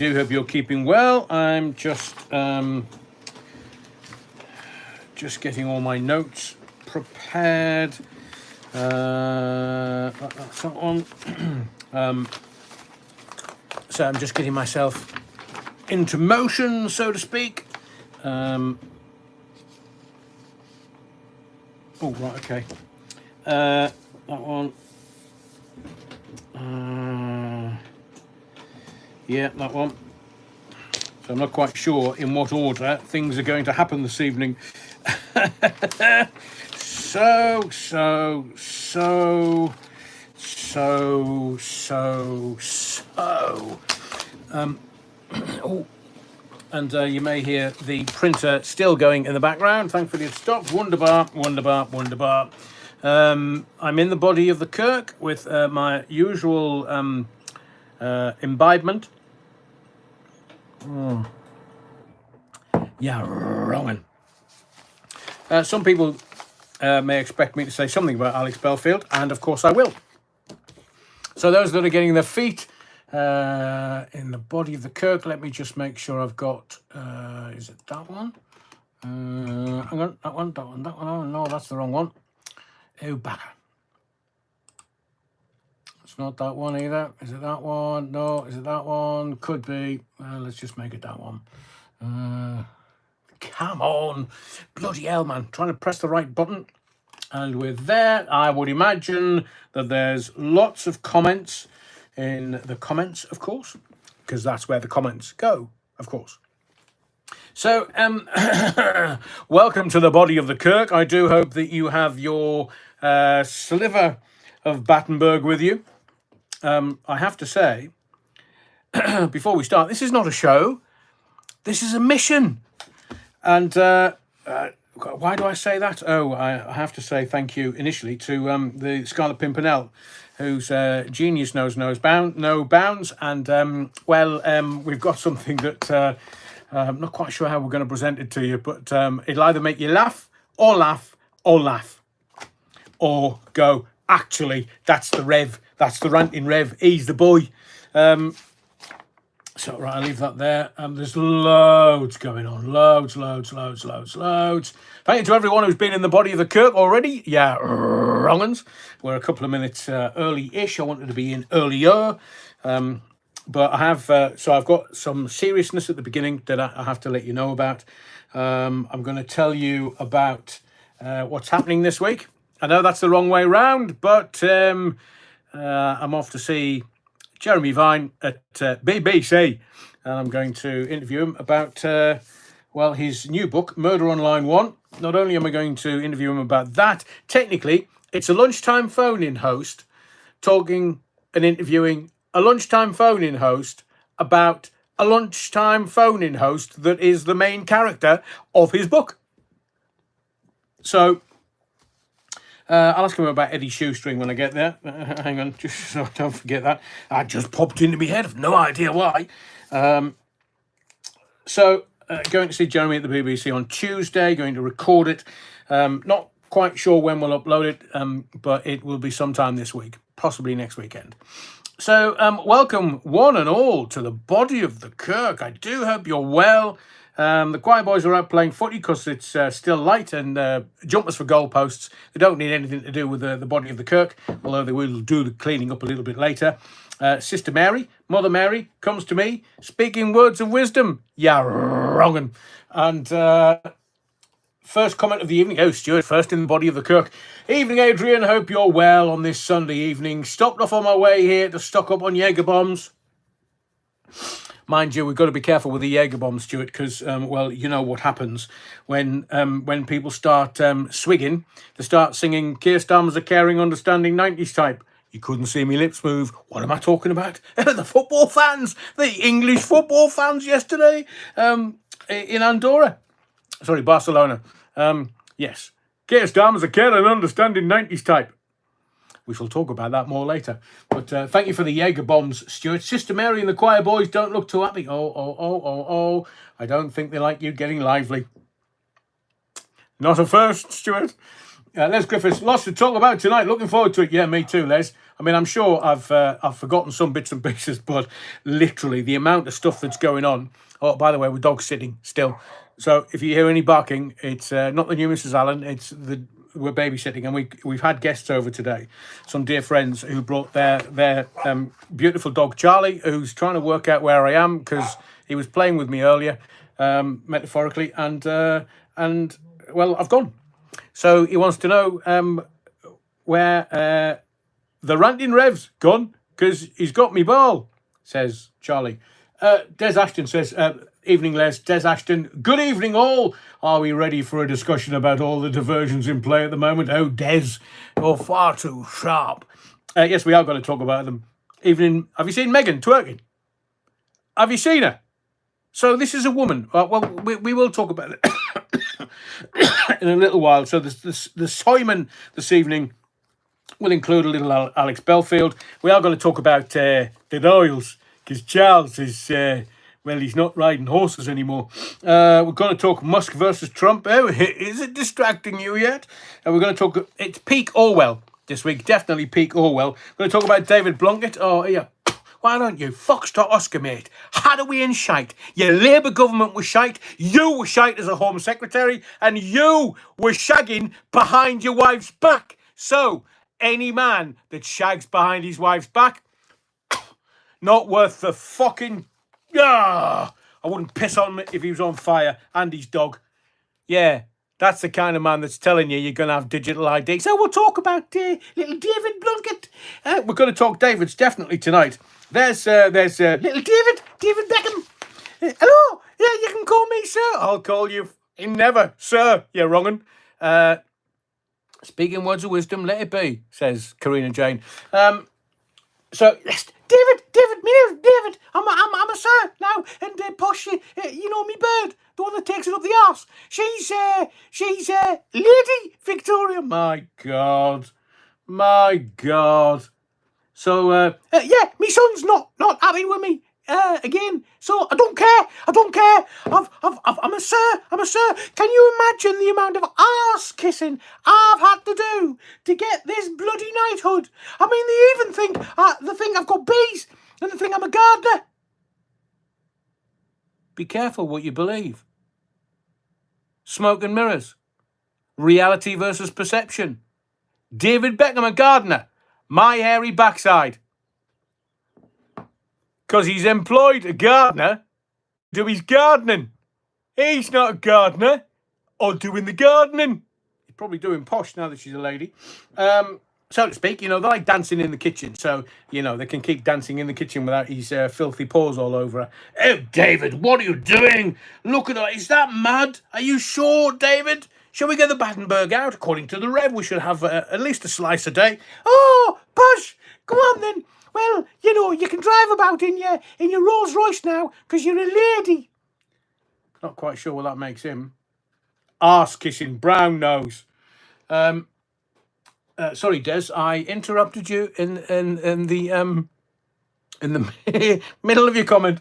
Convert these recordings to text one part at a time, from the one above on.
do hope you're keeping well. I'm just getting all my notes prepared. That's that one. So I'm just getting myself into motion, so to speak. Oh, right, okay. That one. Yeah, that one. So I'm not quite sure in what order things are going to happen this evening. So. Oh, and you may hear the printer still going in the background. Thankfully it stopped. Wunderbar. I'm in the body of the Kirk with my usual imbibement. Yeah, wrongin'. Some people may expect me to say something about Alex Belfield, and of course I will. So those that are getting their feet in the body of the Kirk, let me just make sure I've got, is it that one? Hang on, that one. Oh, no, that's the wrong one. Oh, bugger. It's not that one either. Is it that one? No, is it that one? Could be. Let's just make it that one. Come on. Bloody hell, man. Trying to press the right button. And with that, I would imagine that there's lots of comments in the comments, of course, because that's where the comments go, of course. So, welcome to the body of the Kirk. I do hope that you have your sliver of Battenberg with you. I have to say, before we start, this is not a show. This is a mission. And why do I say that? Oh, I have to say thank you initially to the Scarlet Pimpernel, whose genius knows no bounds. And, we've got something that I'm not quite sure how we're going to present it to you, but it'll either make you laugh, or go, actually, that's the Rev. That's the ranting Rev. He's the boy. So, right, I'll leave that there. There's loads going on. Loads. Thank you to everyone who's been in the body of the Kirk already. Yeah, wrong'uns. We're a couple of minutes early-ish. I wanted to be in earlier. But I have, so I've got some seriousness at the beginning that I have to let you know about. I'm going to tell you about what's happening this week. I know that's the wrong way round, but I'm off to see Jeremy Vine at BBC, and I'm going to interview him about, his new book, Murder on Line 1. Not only am I going to interview him about that, technically, it's a lunchtime phone-in host talking and interviewing a lunchtime phone-in host about a lunchtime phone-in host that is the main character of his book. So I'll ask him about Eddie Shoestring when I get there. Hang on, just so I don't forget that. I just popped into my head. I've no idea why. Going to see Jeremy at the BBC on Tuesday, going to record it. Not quite sure when we'll upload it, but it will be sometime this week, possibly next weekend. So welcome one and all to the body of the Kirk. I do hope you're well. The choir boys are out playing footy because it's still light, and jumpers for goalposts. They don't need anything to do with the body of the Kirk, although they will do the cleaning up a little bit later. Sister Mary, Mother Mary, comes to me, speaking words of wisdom. Yeah, wrongin'. And first comment of the evening. Oh, Stuart, first in the body of the Kirk. Evening, Adrian. Hope you're well on this Sunday evening. Stopped off on my way here to stock up on Jaeger bombs. Mind you, we've got to be careful with the Jaeger bombs, Stuart, because, you know what happens when people start swigging. They start singing, Keir Starmer's a caring, understanding 90s type. You couldn't see me lips move. What am I talking about? The football fans, the English football fans yesterday in Andorra. Sorry, Barcelona. Yes. Keir Starmer's a caring, understanding 90s type. We shall talk about that more later. But thank you for the Jaeger bombs, Stuart. Sister Mary and the choir boys don't look too happy. Oh. I don't think they like you getting lively. Not a first, Stuart. Les Griffiths, lots to talk about tonight. Looking forward to it. Yeah, me too, Les. I mean, I'm sure I've forgotten some bits and pieces, but literally the amount of stuff that's going on. Oh, by the way, we're dog sitting still. So if you hear any barking, it's not the new Mrs. Allen. We're babysitting, and we've had guests over today. Some dear friends who brought their beautiful dog Charlie, who's trying to work out where I am because he was playing with me earlier, metaphorically, and well, I've gone. So he wants to know where the ranting Rev's gone because he's got me ball, says Charlie. Des Ashton says, evening, Les. Des Ashton, good evening, all. Are we ready for a discussion about all the diversions in play at the moment? Oh, Des, you're far too sharp. Yes, we are going to talk about them. Evening, have you seen Megan twerking? Have you seen her? So this is a woman. Well, we will talk about it in a little while. So the Simon this evening will include a little Alex Belfield. We are going to talk about the Royals because Charles is, well, he's not riding horses anymore. We're going to talk Musk versus Trump. Oh, is it distracting you yet? We're going to talk, it's peak Orwell this week, definitely peak Orwell. We're going to talk about David Blunkett. Oh, yeah. Why don't you? Foxtrot Oscar, mate. How do we in shite? Your Labour government was shite. You were shite as a Home Secretary. And you were shagging behind your wife's back. So, any man that shags behind his wife's back, not worth the fucking... I wouldn't piss on him if he was on fire. And his dog. Yeah, that's the kind of man that's telling you're going to have digital ID. So we'll talk about little David Blunkett. We're going to talk David's definitely tonight. There's little David Beckham. Hello, yeah, you can call me sir. I'll call you never, sir. You're wrongin'. Speaking words of wisdom, let it be, says Karina Jane. So yes, David, me name's David. I'm a sir now, and Posh, you know me bird, the one that takes it up the arse. She's Lady Victoria. My God. So yeah, my son's not happy with me again. So I don't care. I'm a sir. Can you imagine the amount of arse kissing I've had to do to get this bloody knighthood? I mean, they even think I've got bees, and they think I'm a gardener. Be careful what you believe. Smoke and mirrors. Reality versus perception. David Beckham, a gardener. My hairy backside. Because he's employed a gardener to do his gardening. He's not a gardener or doing the gardening. He's probably doing Posh now that she's a lady. So to speak, they like dancing in the kitchen. So, they can keep dancing in the kitchen without his filthy paws all over her. Oh, David, what are you doing? Look at her. Is that mad? Are you sure, David? Shall we get the Battenberg out? According to the Rev, we should have at least a slice a day. Oh, Posh, go on then. Well, you can drive about in your Rolls Royce now because you're a lady. Not quite sure what that makes him. Arse kissing, brown nose. Sorry, Des, I interrupted you in the middle of your comment.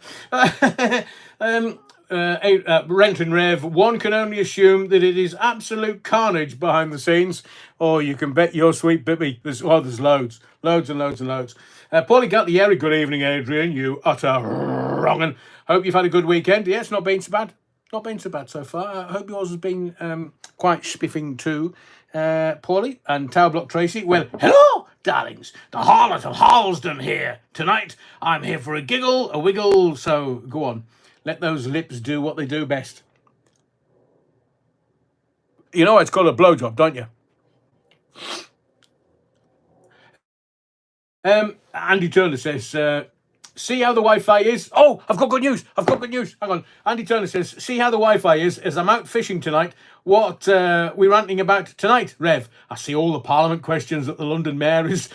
Rent and Rev, one can only assume that it is absolute carnage behind the scenes, or you can bet your sweet Bippy. There's loads and loads. Paulie Gattieri, good evening, Adrian. You utter wrong'un. Hope you've had a good weekend. Yeah, it's not been so bad. Not been so bad so far. I hope yours has been quite spiffing too, Paulie. And Tower Block Tracy, well, hello, darlings. The harlot of Harlesden here. Tonight, I'm here for a giggle, a wiggle, so go on. Let those lips do what they do best. You know it's called a blowjob, don't you? Andy Turner says, see how the Wi-Fi is? Oh, I've got good news. Hang on. Andy Turner says, see how the Wi-Fi is as I'm out fishing tonight. What we're ranting about tonight, Rev? I see all the Parliament questions that the London Mayor has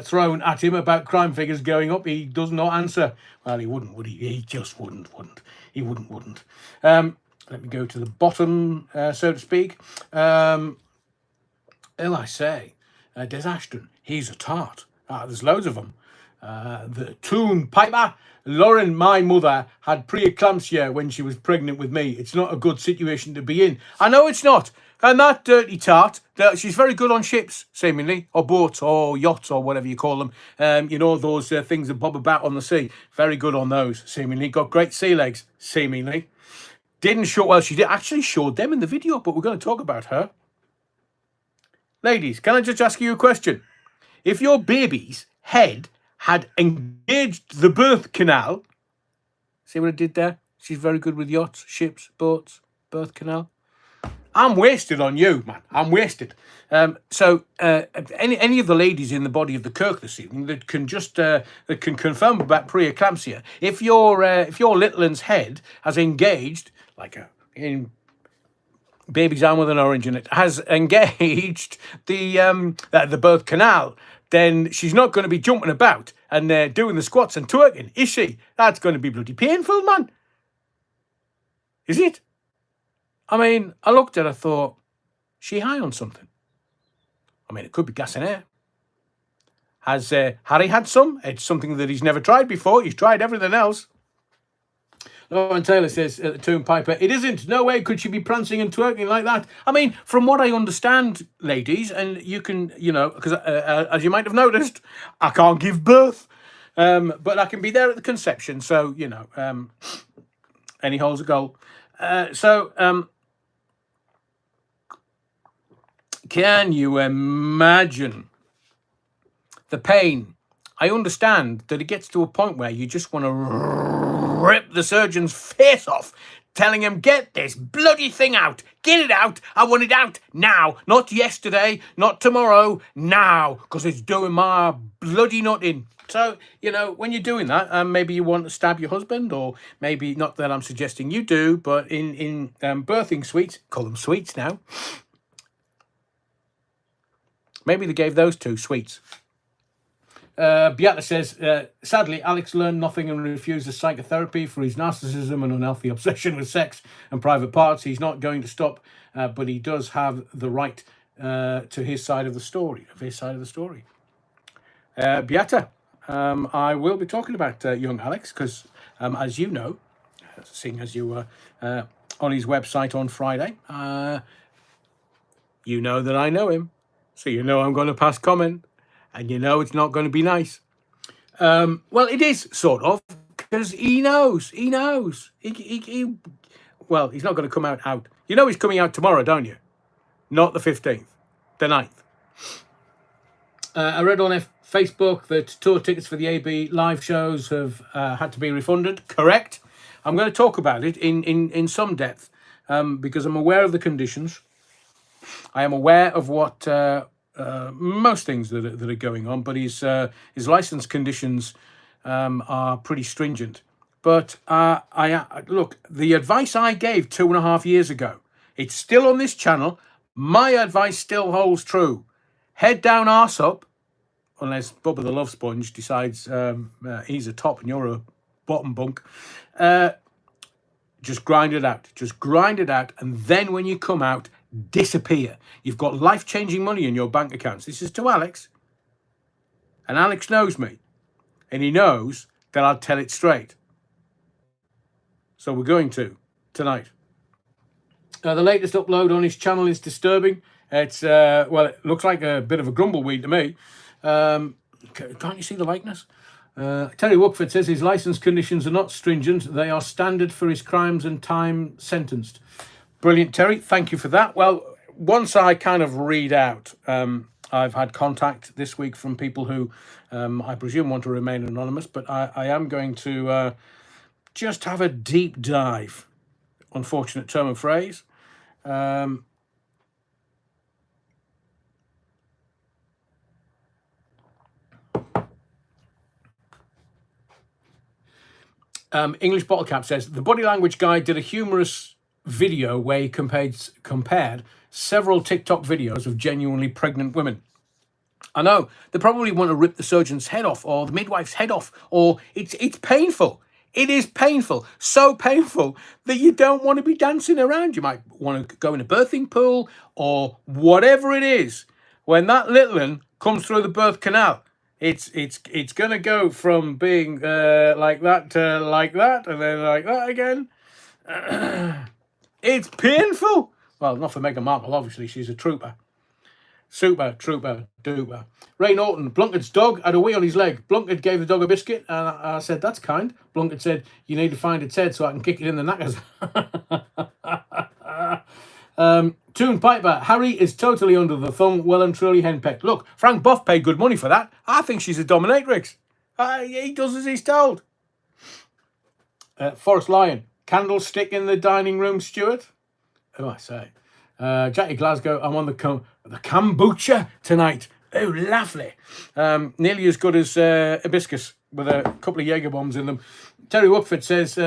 thrown at him about crime figures going up. He does not answer. Well, he wouldn't, would he? He just wouldn't. He wouldn't. Let me go to the bottom, so to speak. I say, Des Ashton, he's a tart. There's loads of them. The Toon Piper, Lauren, my mother, had preeclampsia when she was pregnant with me. It's not a good situation to be in. I know it's not. And that dirty tart, she's very good on ships, seemingly, or boats, or yachts, or whatever you call them. You know, those things that bob about on the sea. Very good on those, seemingly. Got great sea legs, seemingly. Didn't show, well, she did actually showed them in the video, but we're going to talk about her. Ladies, can I just ask you a question? If your baby's head had engaged the birth canal, see what I did there? She's very good with yachts, ships, boats, birth canal. I'm wasted on you, man. I'm wasted. So any of the ladies in the body of the Kirk this evening that can just that can confirm about preeclampsia, if your little one's head has engaged like in baby's arm with an orange in it has engaged the birth canal, then she's not going to be jumping about and doing the squats and twerking, is she? That's going to be bloody painful, man. Is it? I mean, I looked at her, I thought, she high on something? I mean, it could be gas and air. Has Harry had some? It's something that he's never tried before. He's tried everything else. Lauren Taylor says at the Tomb Piper, it isn't. No way could she be prancing and twerking like that. I mean, from what I understand, ladies, and you can, you know, because as you might have noticed, I can't give birth, but I can be there at the conception. So, you know, any hole's a goal. Can you imagine the pain? I understand that it gets to a point where you just want to rip the surgeon's face off, telling him, get this bloody thing out. Get it out. I want it out now. Not yesterday, not tomorrow, now, because it's doing my bloody nut in. So, you know, when you're doing that, maybe you want to stab your husband, or maybe, not that I'm suggesting you do, but in birthing suites, call them suites now, maybe they gave those two sweets. Beata says, sadly, Alex learned nothing and refuses psychotherapy for his narcissism and unhealthy obsession with sex and private parts. He's not going to stop, but he does have the right to his side of the story. Beata, I will be talking about young Alex because, as you know, seeing as you were on his website on Friday, you know that I know him. So you know I'm going to pass comment. And you know it's not going to be nice. Well, it is, sort of, because he knows. Well, he's not going to come out. You know he's coming out tomorrow, don't you? Not the 15th, the 9th. I read on Facebook that tour tickets for the AB live shows have had to be refunded. Correct. I'm going to talk about it in some depth because I'm aware of the conditions. I am aware of what... most things that are going on, but his license conditions are pretty stringent. But look, the advice I gave 2.5 years ago, it's still on this channel. My advice still holds true. Head down, arse up, unless Bubba the Love Sponge decides he's a top and you're a bottom bunk. Just grind it out. And then when you come out, disappear. You've got life-changing money in your bank accounts. This is to Alex. And Alex knows me. And he knows that I'll tell it straight. So we're going to tonight. The latest upload on his channel is disturbing. It's, well, it looks like a bit of a grumbleweed to me. Can't you see the likeness? Terry Wookford says his license conditions are not stringent. They are standard for his crimes and time sentenced. Brilliant, Terry. Thank you for that. Well, once I kind of read out, I've had contact this week from people who I presume want to remain anonymous, but I am going to just have a deep dive, unfortunate term and phrase, English Bottle Cap says, the Body Language Guy did a humorous video where he compared several TikTok videos of genuinely pregnant women. I know, they probably want to rip the surgeon's head off or the midwife's head off, or it's painful. It is painful, so painful that you don't want to be dancing around. You might want to go in a birthing pool or whatever it is. When that little one comes through the birth canal, It's going to go from being like that to like that, and then like that again. It's painful. Well, not for Meghan Markle, obviously. She's a trooper. Super, trooper, duper. Ray Norton, Blunkett's dog had a wee on his leg. Blunkett gave the dog a biscuit, and I said, that's kind. Blunkett said, you need to find its head so I can kick it in the knackers. Toon Piper, Harry is totally under the thumb, well and truly henpecked. Look, Frank Buff paid good money for that. I think she's a dominatrix. He does as he's told. Forest Lion, candlestick in the dining room, Stuart. Who I say? Jackie Glasgow, I'm on the kombucha tonight. Oh, lovely. Nearly as good as hibiscus with a couple of Jaeger bombs in them. Terry Wookford says,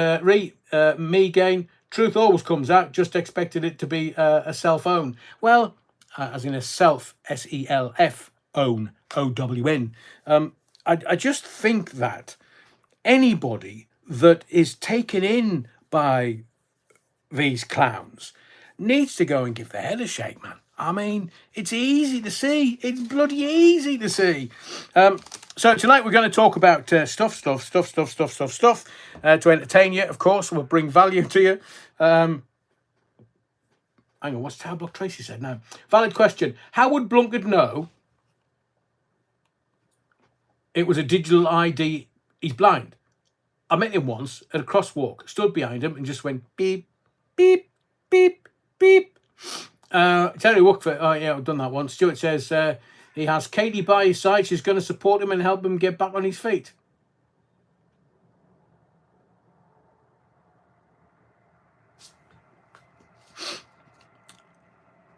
me gain. Truth always comes out. Just expected it to be a self-own. Well, as in a self, S-E-L-F, own, O-W-N. I just think that anybody that is taken in by these clowns needs to go and give their head a shake, man. I mean, it's easy to see. It's bloody easy to see. So tonight we're going to talk about stuff to entertain you, of course. We'll bring value to you. Hang on, what's Talbot Tracy said now? Valid question. How would Blunkett know it was a digital ID? He's blind. I met him once at a crosswalk, stood behind him and just went beep, beep, beep, beep. Terry Wookford, oh yeah, I've done that once. Stuart says he has Katie by his side. She's going to support him and help him get back on his feet.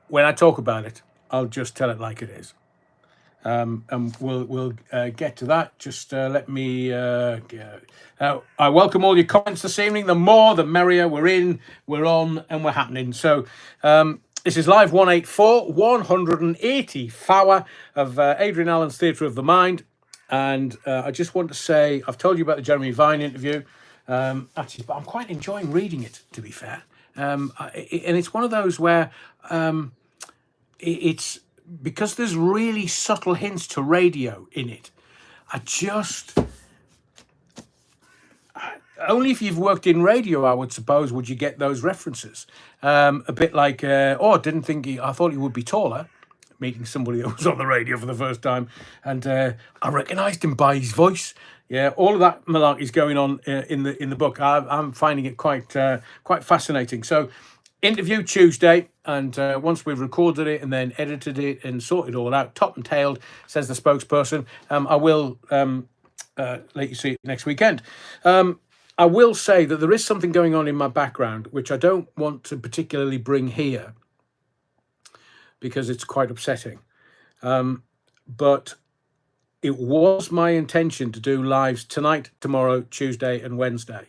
When I talk about it, I'll just tell it like it is. And we'll get to that. Just let me. I welcome all your comments this evening. The more, the merrier. We're in, we're on, and we're happening. So this is live 184, 180th hour of Adrian Allen's Theatre of the Mind. And I just want to say, I've told you about the Jeremy Vine interview. Actually, but I'm quite enjoying reading it, to be fair. And it's one of those where it's because there's really subtle hints to radio in it. Only if you've worked in radio, I would suppose, would you get those references. A bit like, I thought he would be taller, meeting somebody that was on the radio for the first time. And I recognised him by his voice. Yeah, all of that malarkey is going on in the book. I'm finding it quite fascinating. So, interview Tuesday, and once we've recorded it and then edited it and sorted it all out, top and tailed, says the spokesperson, I will let you see it next weekend. I will say that there is something going on in my background, which I don't want to particularly bring here because it's quite upsetting. But it was my intention to do lives tonight, tomorrow, Tuesday, and Wednesday.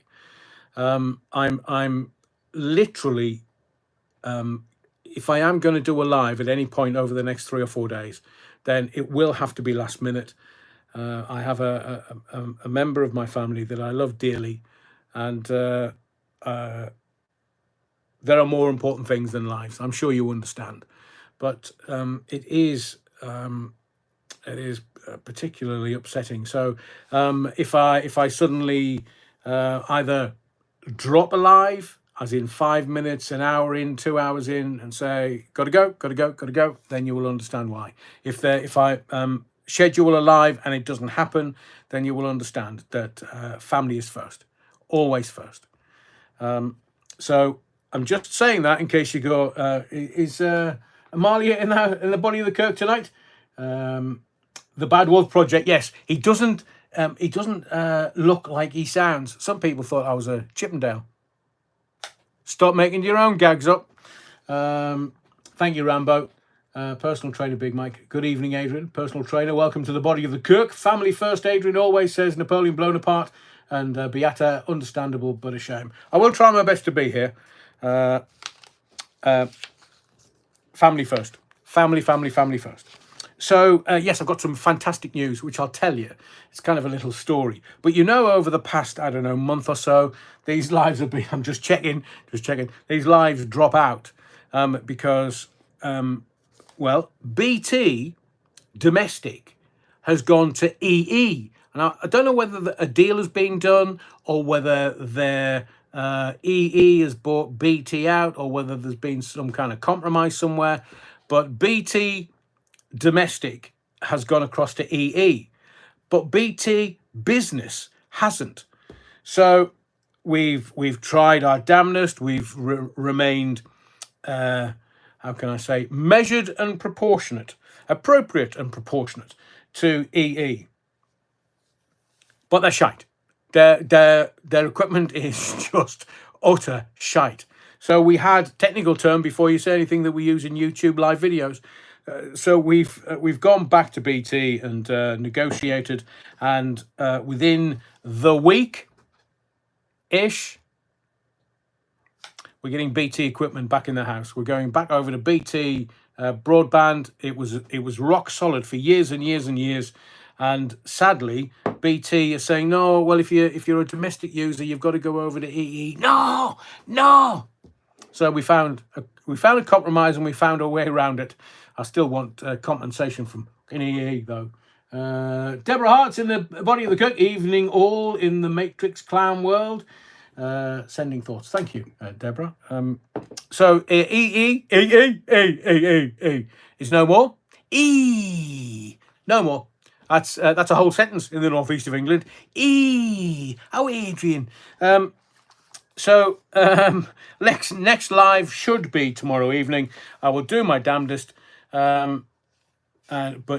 I'm literally, if I am going to do a live at any point over the next 3 or 4 days, then it will have to be last minute. I have a member of my family that I love dearly, and there are more important things than lives. I'm sure you understand, but it is particularly upsetting. So if I suddenly either drop a live, as in 5 minutes, an hour in, 2 hours in, and say gotta go, then you will understand why. If I schedule a live and it doesn't happen, then you will understand that family is first, always first. So I'm just saying that in case you go, is Amalia in the body of the Kirk tonight? The Bad Wolf Project, yes. He doesn't look like he sounds. Some people thought I was a Chippendale. Stop making your own gags up. Thank you, Rambo. Personal trainer, Big Mike. Good evening, Adrian. Personal trainer, welcome to the body of the Kirk. Family first, Adrian always says. Napoleon blown apart. And Beata, understandable, but a shame. I will try my best to be here. Family first. Family first. So, yes, I've got some fantastic news, which I'll tell you. It's kind of a little story. But you know, over the past, I don't know, month or so, these lives have been, I'm just checking, these lives drop out because, well, BT Domestic has gone to EE. And I don't know whether a deal has been done or whether their EE has bought BT out or whether there's been some kind of compromise somewhere. But BT domestic has gone across to EE. But BT business hasn't. So we've tried our damnedest. We've remained, how can I say, measured and proportionate, appropriate and proportionate to EE. But they're shite. Their equipment is just utter shite. So we had technical term before you say anything that we use in YouTube live videos. So we've gone back to BT and negotiated, and within the week-ish, we're getting BT equipment back in the house. We're going back over to BT broadband. It was rock solid for years and years and years, and sadly, BT is saying no. Well, if you're a domestic user, you've got to go over to EE. No. So we found a compromise and we found a way around it. I still want compensation from EE though. Deborah Hart's in the body of the cook. Evening all in the Matrix clown world. Sending thoughts. Thank you, Deborah. So EE is no more. No more. That's a whole sentence in the northeast of England. Oh, Adrian. So next live should be tomorrow evening. I will do my damnedest, but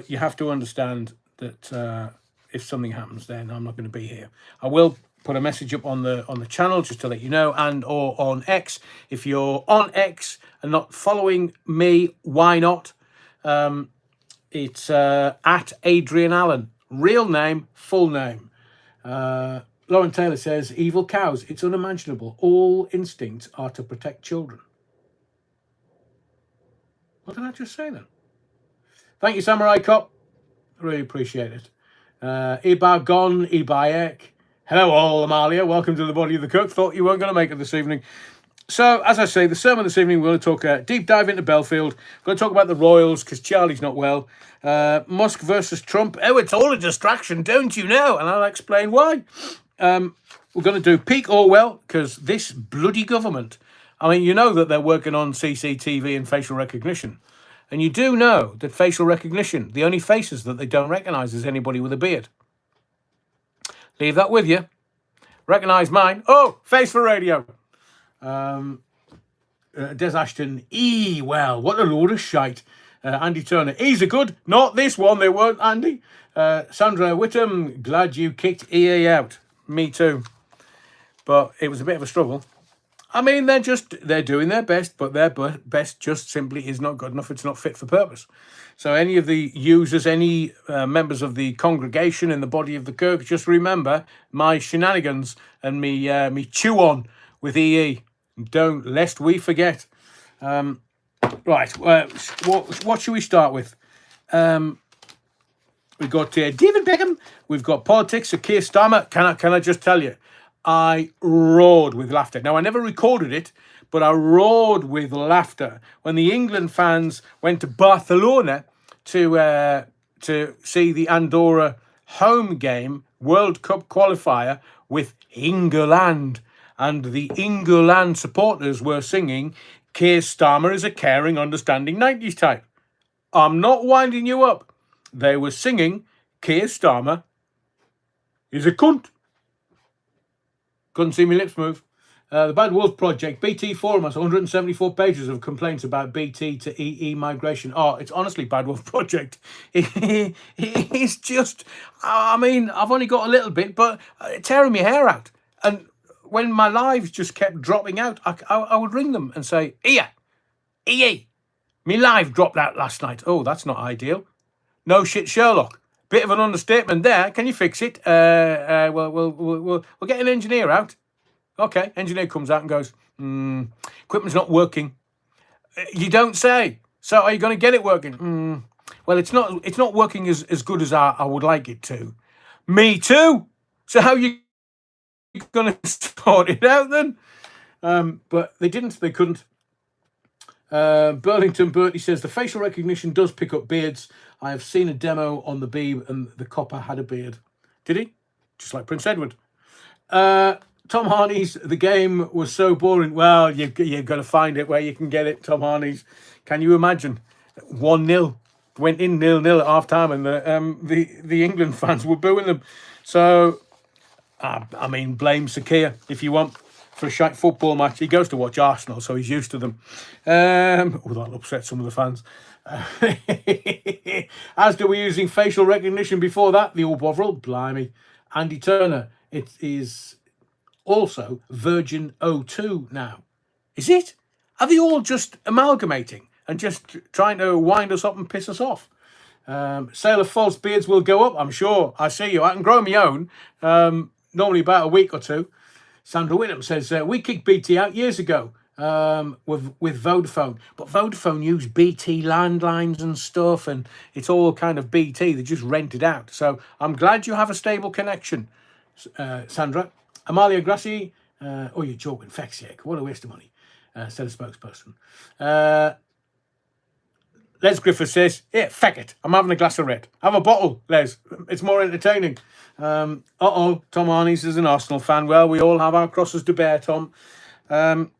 you have to understand that if something happens, then I'm not going to be here. I will put a message up on the channel just to let you know, and or on X. If you're on X and not following me, why not? It's at Adrian Allen. Real name, full name. Lauren Taylor says, evil cows. It's unimaginable. All instincts are to protect children. What did I just say then? Thank you, Samurai Cop. Really appreciate it. Ibargon, Ibayek. Hello all, Amalia. Welcome to the body of the cook. Thought you weren't going to make it this evening. So, as I say, the sermon this evening, we're going to talk deep dive into Belfield. We're going to talk about the Royals because Charlie's not well. Musk versus Trump. Oh, it's all a distraction, don't you know? And I'll explain why. We're going to do peak Orwell because this bloody government, I mean, you know that they're working on CCTV and facial recognition. And you do know that facial recognition, the only faces that they don't recognise is anybody with a beard. Leave that with you. Recognise mine. Oh, face for radio. Des Ashton, well, what a load of shite. Andy Turner, E's are good, not this one, they weren't, Andy. Sandra Whittam, glad you kicked EA out. Me too. But it was a bit of a struggle. I mean, they're doing their best, but their best just simply is not good enough. It's not fit for purpose. So any of the users, any members of the congregation in the body of the kirk, just remember my shenanigans and me chew on with EE. Don't, lest we forget. Right, what should we start with? We've got David Beckham. We've got politics of Keir Starmer. Can I just tell you, I roared with laughter. Now, I never recorded it, but I roared with laughter when the England fans went to Barcelona to see the Andorra home game, World Cup qualifier with England. And the England supporters were singing, Keir Starmer is a caring, understanding 90s type. I'm not winding you up. They were singing, Keir Starmer is a cunt. Couldn't see my lips move. The Bad Wolf Project, BT Forum has 174 pages of complaints about BT to EE migration. Oh, it's honestly Bad Wolf Project. It's just, I mean, I've only got a little bit, but tearing my hair out. And when my lives just kept dropping out, I would ring them and say, EE, me live dropped out last night. Oh, that's not ideal. No shit, Sherlock. Bit of an understatement there. Can you fix it? We'll get an engineer out. Okay, engineer comes out and goes, equipment's not working. You don't say. So are you going to get it working? Well, it's not working as good as I would like it to. Me too. So how are you going to sort it out then? But they didn't. They couldn't. Burlington Bertie says the facial recognition does pick up beards. I have seen a demo on the Beeb and the copper had a beard. Did he? Just like Prince Edward. Tom Harney's The Game was so boring. Well, you've got to find it where you can get it, Tom Harney's. Can you imagine? 1-0. Went in 0-0 at half-time and the England fans were booing them. So, I mean, blame Sakir if you want for a shite football match. He goes to watch Arsenal, so he's used to them. That'll upset some of the fans. Asda were using facial recognition before that. The old Bovril, blimey. Andy Turner, it is also Virgin O2 now. Is it? Are they all just amalgamating and just trying to wind us up and piss us off? Sale of false beards will go up, I'm sure. I see you. I can grow my own, normally about a week or two. Sandra Whittam says, we kicked BT out years ago with Vodafone. But Vodafone used BT landlines and stuff, and it's all kind of BT. They just rent it out. So I'm glad you have a stable connection, Sandra. Amalia Grassi, you're joking, feck's sake. What a waste of money, said a spokesperson. Les Griffith says, yeah, feck it. I'm having a glass of red. Have a bottle, Les. It's more entertaining. Tom Arnies is an Arsenal fan. Well, we all have our crosses to bear, Tom. So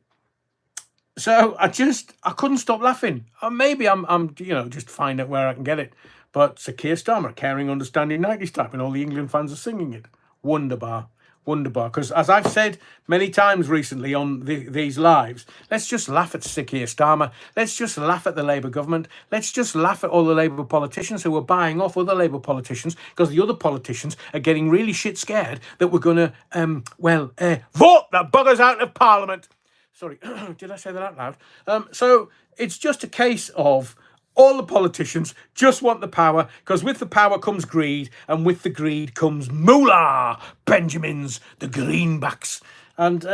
I couldn't stop laughing. Maybe I'm just find out where I can get it. But Sakir Starmer, caring, understanding 90s type, and all the England fans are singing it. Wonderbar. Because as I've said many times recently on these lives, let's just laugh at Sakir Starmer. Let's just laugh at the Labour government. Let's just laugh at all the Labour politicians who are buying off other Labour politicians because the other politicians are getting really shit scared that we're going to, vote the buggers out of Parliament. Sorry, did I say that out loud? So it's just a case of all the politicians just want the power, because with the power comes greed, and with the greed comes moolah, Benjamins, the greenbacks. And,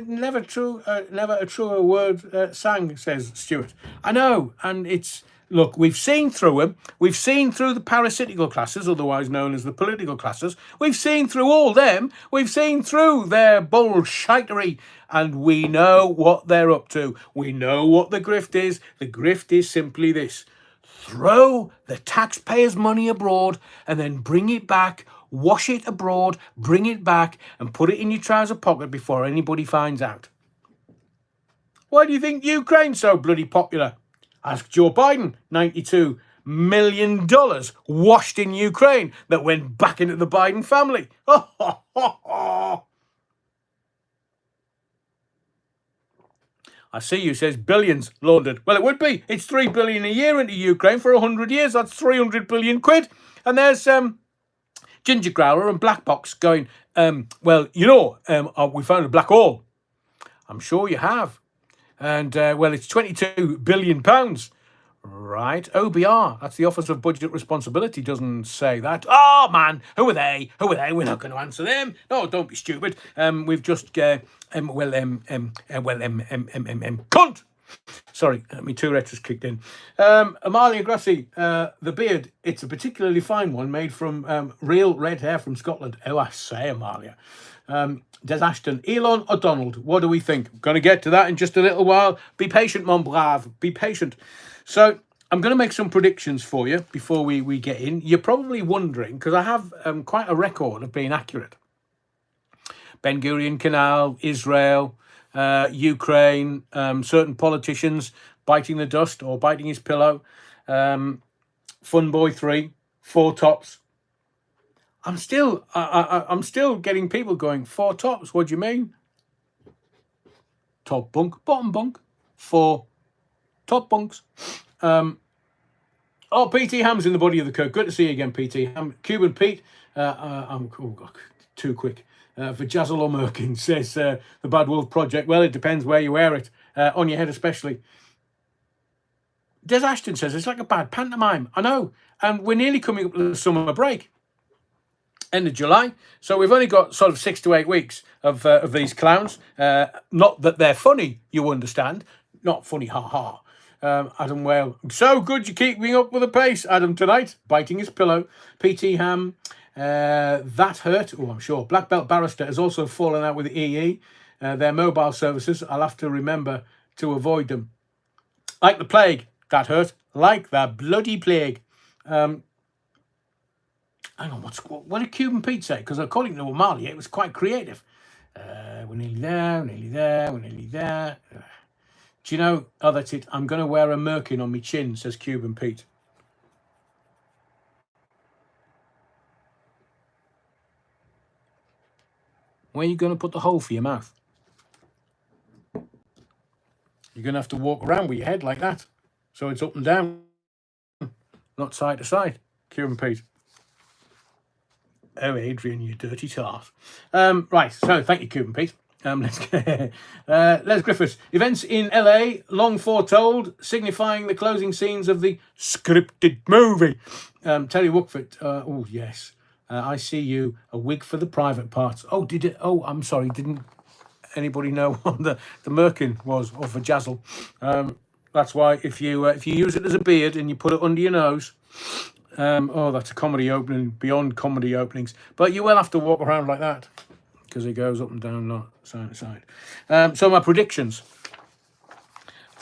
never a truer word sang, says Stuart. I know, and it's... Look, we've seen through them. We've seen through the parasitical classes, otherwise known as the political classes. We've seen through all them. We've seen through their bullshitery, and we know what they're up to. We know what the grift is. The grift is simply this. Throw the taxpayers' money abroad and then bring it back, wash it abroad, bring it back and put it in your trouser pocket before anybody finds out. Why do you think Ukraine's so bloody popular? Ask Joe Biden. $92 million washed in Ukraine that went back into the Biden family. I see you, says billions laundered. Well, it would be. It's $3 billion a year into Ukraine for 100 years. That's 300 billion quid. And there's Ginger Growler and Black Box going, we found a black hole. I'm sure you have. And, it's £22 billion. Right. OBR, that's the Office of Budget Responsibility, doesn't say that. Oh, man, who are they? We're not going to answer them. No, don't be stupid. We've just, cunt. Sorry, my Tourette's has kicked in. Amalia Grassi, the beard, it's a particularly fine one made from real red hair from Scotland. Oh, I say, Amalia. Des Ashton, Elon or Donald? What do we think? I'm going to get to that in just a little while. Be patient, mon brave. Be patient. So I'm going to make some predictions for you before we get in. You're probably wondering, because I have quite a record of being accurate. Ben Gurion Canal, Israel, Ukraine, certain politicians biting the dust or biting his pillow. Fun Boy 3, 4 tops. I'm still getting people going, 4 tops, what do you mean? Top bunk, bottom bunk, 4 top bunks. PT Ham's in the body of the code. Good to see you again, PT Ham. Cuban Pete, too quick. Vajazzle or Merkin says, the Bad Wolf Project. Well, it depends where you wear it, on your head especially. Des Ashton says, it's like a bad pantomime. I know, and we're nearly coming up to the summer break. End of July, so we've only got sort of 6 to 8 weeks of these clowns. Not that they're funny, you understand. Not funny, ha ha. Adam Whale, so good you keep me up with the pace, Adam, tonight. Biting his pillow. PT Ham, that hurt. Oh, I'm sure. Black Belt Barrister has also fallen out with the EE. Their mobile services, I'll have to remember to avoid them. Like the plague, That hurt like the bloody plague. Hang on, what did Cuban Pete say? Because according to O'Malley, it was quite creative. We're nearly there, we're nearly there, we're nearly there. Do you know? Oh, that's it. I'm going to wear a merkin on my chin, says Cuban Pete. Where are you going to put the hole for your mouth? You're going to have to walk around with your head like that. So it's up and down, not side to side. Cuban Pete. Oh, Adrian, you dirty tart. Right, so thank you, Cuban Pete. Les Griffiths. Events in LA, long foretold, signifying the closing scenes of the scripted movie. Terry Wookford. Oh, yes. I see you. A wig for the private parts. Oh, did it? Oh, I'm sorry. Didn't anybody know what the merkin was, or for Jazzle? That's why if you use it as a beard and you put it under your nose, oh, that's a comedy opening beyond comedy openings. But you will have to walk around like that because it goes up and down, not side to side. So my predictions.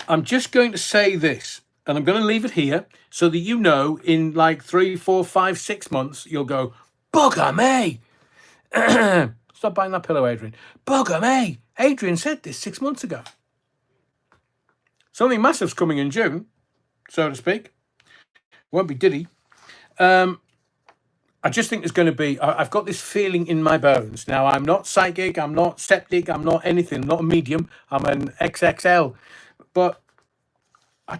I'm just going to say this, and I'm going to leave it here so that you know in like 3, 4, 5, 6 months, you'll go, bugger me. Stop buying that pillow, Adrian. Bugger me. Adrian said this 6 months ago. Something massive's coming in June, so to speak. Won't be Diddy. I just think there's going to be, I've got this feeling in my bones. Now, I'm not psychic, I'm not septic, I'm not anything, I'm not a medium, I'm an XXL. But I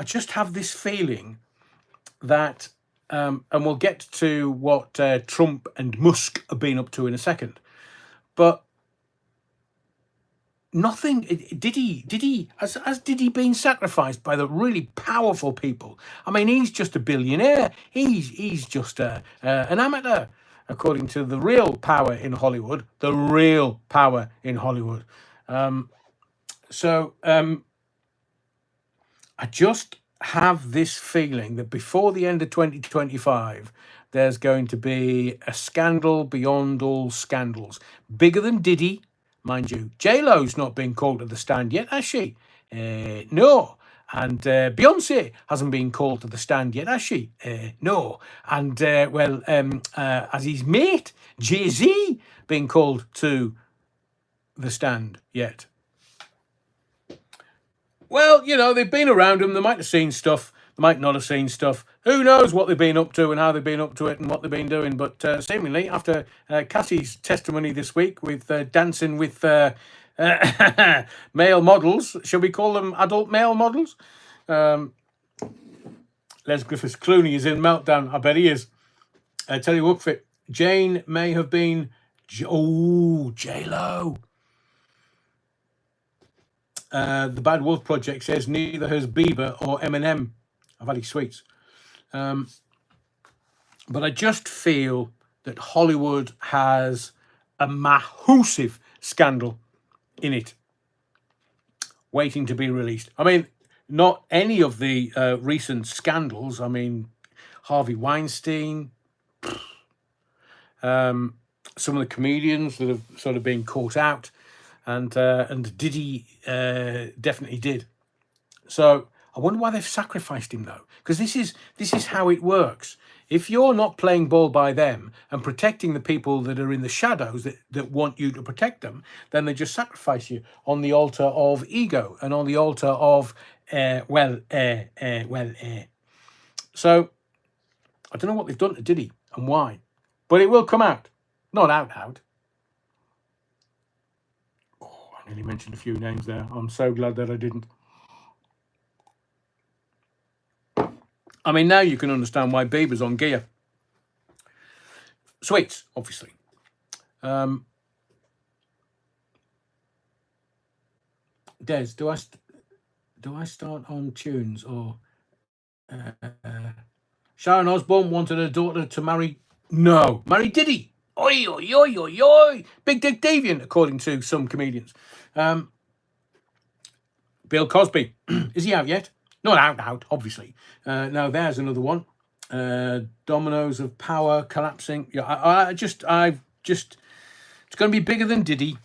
just have this feeling that, and we'll get to what Trump and Musk have been up to in a second. But nothing, Diddy, has Diddy been sacrificed by the really powerful people? I mean, he's just a billionaire. He's just an amateur, according to the real power in Hollywood. The real power in Hollywood. So I just have this feeling that before the end of 2025, there's going to be a scandal beyond all scandals. Bigger than Diddy. Mind you, J-Lo's not been called to the stand yet, has she? No. And Beyonce hasn't been called to the stand yet, has she? No. And, has his mate, Jay-Z, been called to the stand yet? Well, you know, they've been around him. They might have seen stuff. They might not have seen stuff. Who knows what they've been up to and how they've been up to it and what they've been doing. But seemingly, after Cassie's testimony this week with dancing with male models, shall we call them adult male models? Les Griffiths Clooney is in meltdown. I bet he is. Tell you what, Jane may have been... J-Lo. The Bad Wolf Project says neither has Bieber or Eminem. I've had his sweets. But I just feel that Hollywood has a massive scandal in it waiting to be released. I mean, not any of the recent scandals. I mean, Harvey Weinstein, some of the comedians that have sort of been caught out, and Diddy definitely did. So I wonder why they've sacrificed him though, because this is how it works. If you're not playing ball by them and protecting the people that are in the shadows that want you to protect them, then they just sacrifice you on the altar of ego and on the altar of So I don't know what they've done to Diddy and why, but it will come out. Not out. Oh, I nearly mentioned a few names there. I'm so glad that I didn't. I mean, now you can understand why Bieber's on gear. Sweets, obviously. Des, do I start on tunes or Sharon Osbourne wanted her daughter to marry? No, marry Diddy. Oi, oi, oi, oi, oi. Big Dick Deviant, according to some comedians. Bill Cosby, is he out yet? Not out, obviously. Now there's another one. Dominoes of power collapsing. Yeah, I've just. It's going to be bigger than Diddy.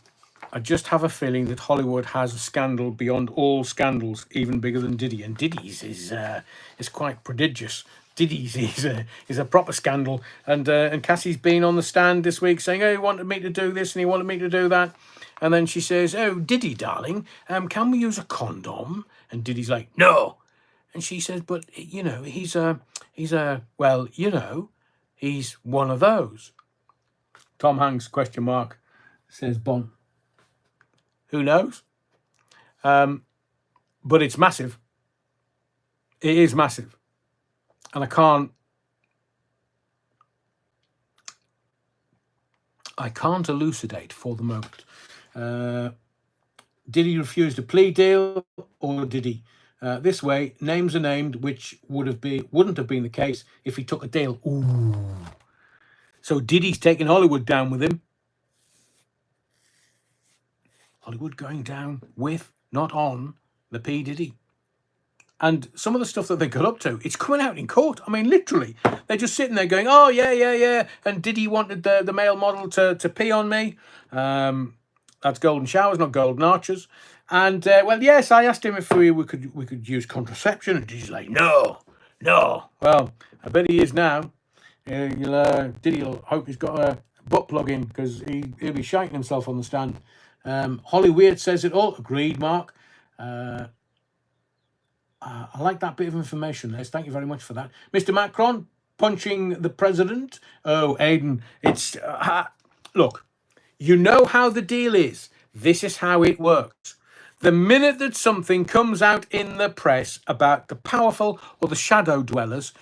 I just have a feeling that Hollywood has a scandal beyond all scandals, even bigger than Diddy. And Diddy's is quite prodigious. Diddy's is a proper scandal. And Cassie's been on the stand this week saying, "Oh, he wanted me to do this and he wanted me to do that." And then she says, "Oh, Diddy, darling, can we use a condom?" And Diddy's like, "No." And she says, "But you know, he's well, you know, he's one of those." Tom Hanks, question mark, says Bond. Who knows? But it's massive. It is massive. And I can't elucidate for the moment. Did he refuse a plea deal, or did he? This way, names are named, which wouldn't have been the case if he took a deal. Ooh. So Diddy's taking Hollywood down with him. Hollywood going down with, not on, the P. Diddy. And some of the stuff that they got up to, it's coming out in court. I mean, literally, they're just sitting there going, "Oh, yeah. And Diddy wanted the male model to pee on me." That's golden showers, not golden arches. And, well, yes, I asked him if we could use contraception. And Diddy's like, no. Well, I bet he is now. Diddy will hope he's got a butt plug in, because he'll be shaking himself on the stand. Holly Weird says it all. Agreed, Mark. I like that bit of information, Les. Thank you very much for that. Mr. Macron punching the president. Oh, Aidan, it's... look, you know how the deal is. This is how it works. The minute that something comes out in the press about the powerful or the shadow dwellers,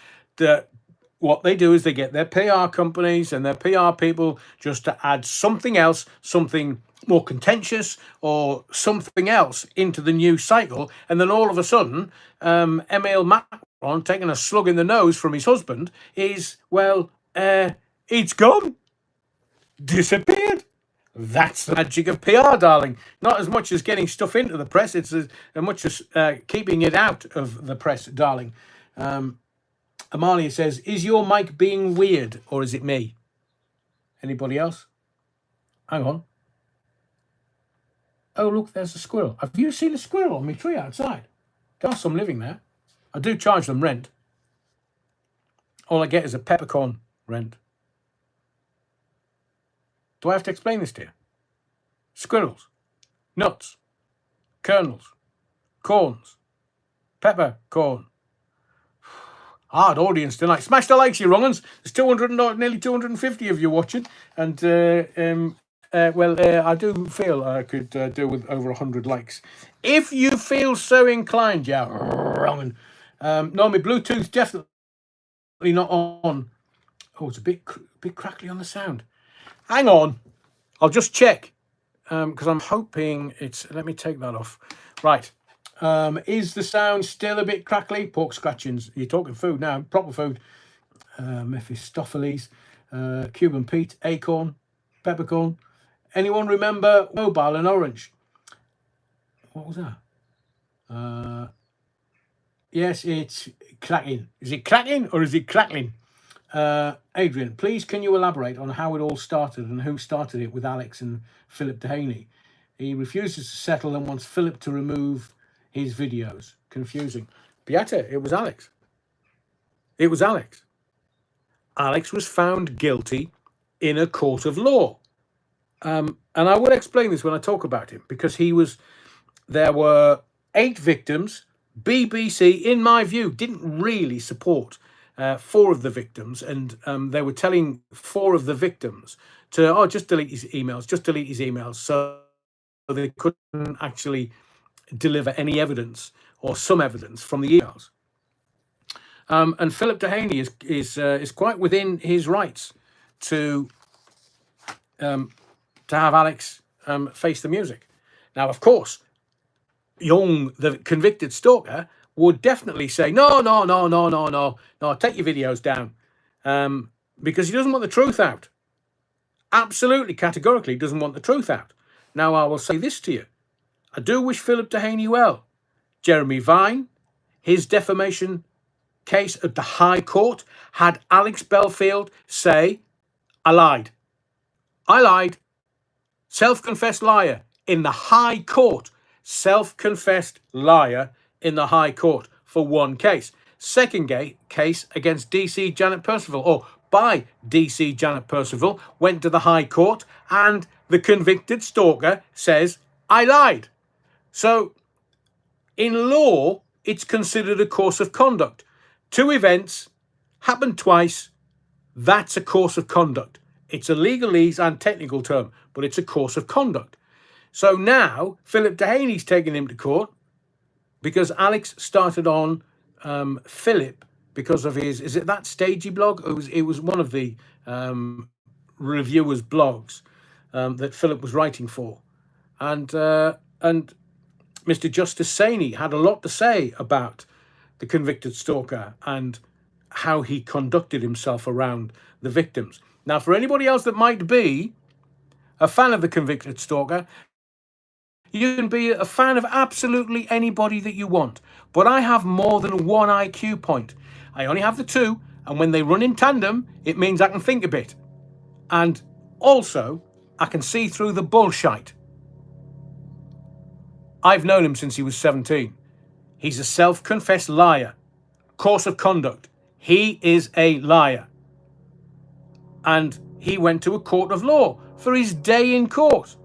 what they do is they get their PR companies and their PR people just to add something else, something more contentious or something else into the news cycle. And then all of a sudden, Emil Macron, taking a slug in the nose from his husband, is, well, it's gone. Disappeared. That's the magic of PR, darling. Not as much as getting stuff into the press, it's as much as keeping it out of the press, darling. Amalia says, "Is your mic being weird, or is it me?" Anybody else? Hang on. Oh, look, there's a squirrel. Have you seen a squirrel on my tree outside? There are some living there. I do charge them rent. All I get is a peppercorn rent. Do I have to explain this to you? Squirrels, nuts, kernels, corns, peppercorn. Hard audience tonight. Smash the likes, you wrong-uns. There's nearly 250 of you watching. And, I do feel I could do with over 100 likes. If you feel so inclined, yeah, wrong-un. No, my Bluetooth's definitely not on. Oh, it's a bit crackly on the sound. Hang on. I'll just check. Because I'm hoping it's... Let me take that off. Right. Is the sound still a bit crackly? Pork scratchings. You're talking food now. Proper food. Mephistopheles. Cuban Pete. Acorn. Peppercorn. Anyone remember Mobile and Orange? What was that? Yes, it's cracking. Is it cracking or is it crackling? Adrian, please can you elaborate on how it all started and who started it with Alex and Philip Dehaney? He refuses to settle and wants Philip to remove his videos. Confusing. Beata, it was Alex. It was Alex. Alex was found guilty in a court of law. And I will explain this when I talk about him, because there were 8 victims. BBC, in my view, didn't really support 4 of the victims, and they were telling 4 of the victims to, just delete his emails, so they couldn't actually deliver any evidence or some evidence from the emails. And Philip Dehaney is quite within his rights to have Alex face the music. Now, of course, Young, the convicted stalker, would definitely say, no, take your videos down, because he doesn't want the truth out. Absolutely, categorically doesn't want the truth out. Now, I will say this to you. I do wish Philip Dehaney well. Jeremy Vine, his defamation case at the High Court, had Alex Belfield say, I lied. Self-confessed liar. in the High Court. Self-confessed liar in the High Court for one case. Second case against DC Janet Percival, or by DC Janet Percival, went to the High Court, and the convicted stalker says, I lied. So in law, it's considered a course of conduct. Two events happened twice. That's a course of conduct. It's a legalese and technical term, but it's a course of conduct. So now Philip Dehaney's taking him to court because Alex started on Philip because of his, is it that Stagey blog? It was one of the reviewers' blogs that Philip was writing for. And Mr. Justice Saney had a lot to say about the convicted stalker and how he conducted himself around the victims. Now, for anybody else that might be a fan of the convicted stalker, you can be a fan of absolutely anybody that you want. But I have more than one IQ point. I only have the two, and when they run in tandem, it means I can think a bit. And also, I can see through the bullshit. I've known him since he was 17. He's a self-confessed liar. Course of conduct. He is a liar. And he went to a court of law for his day in court.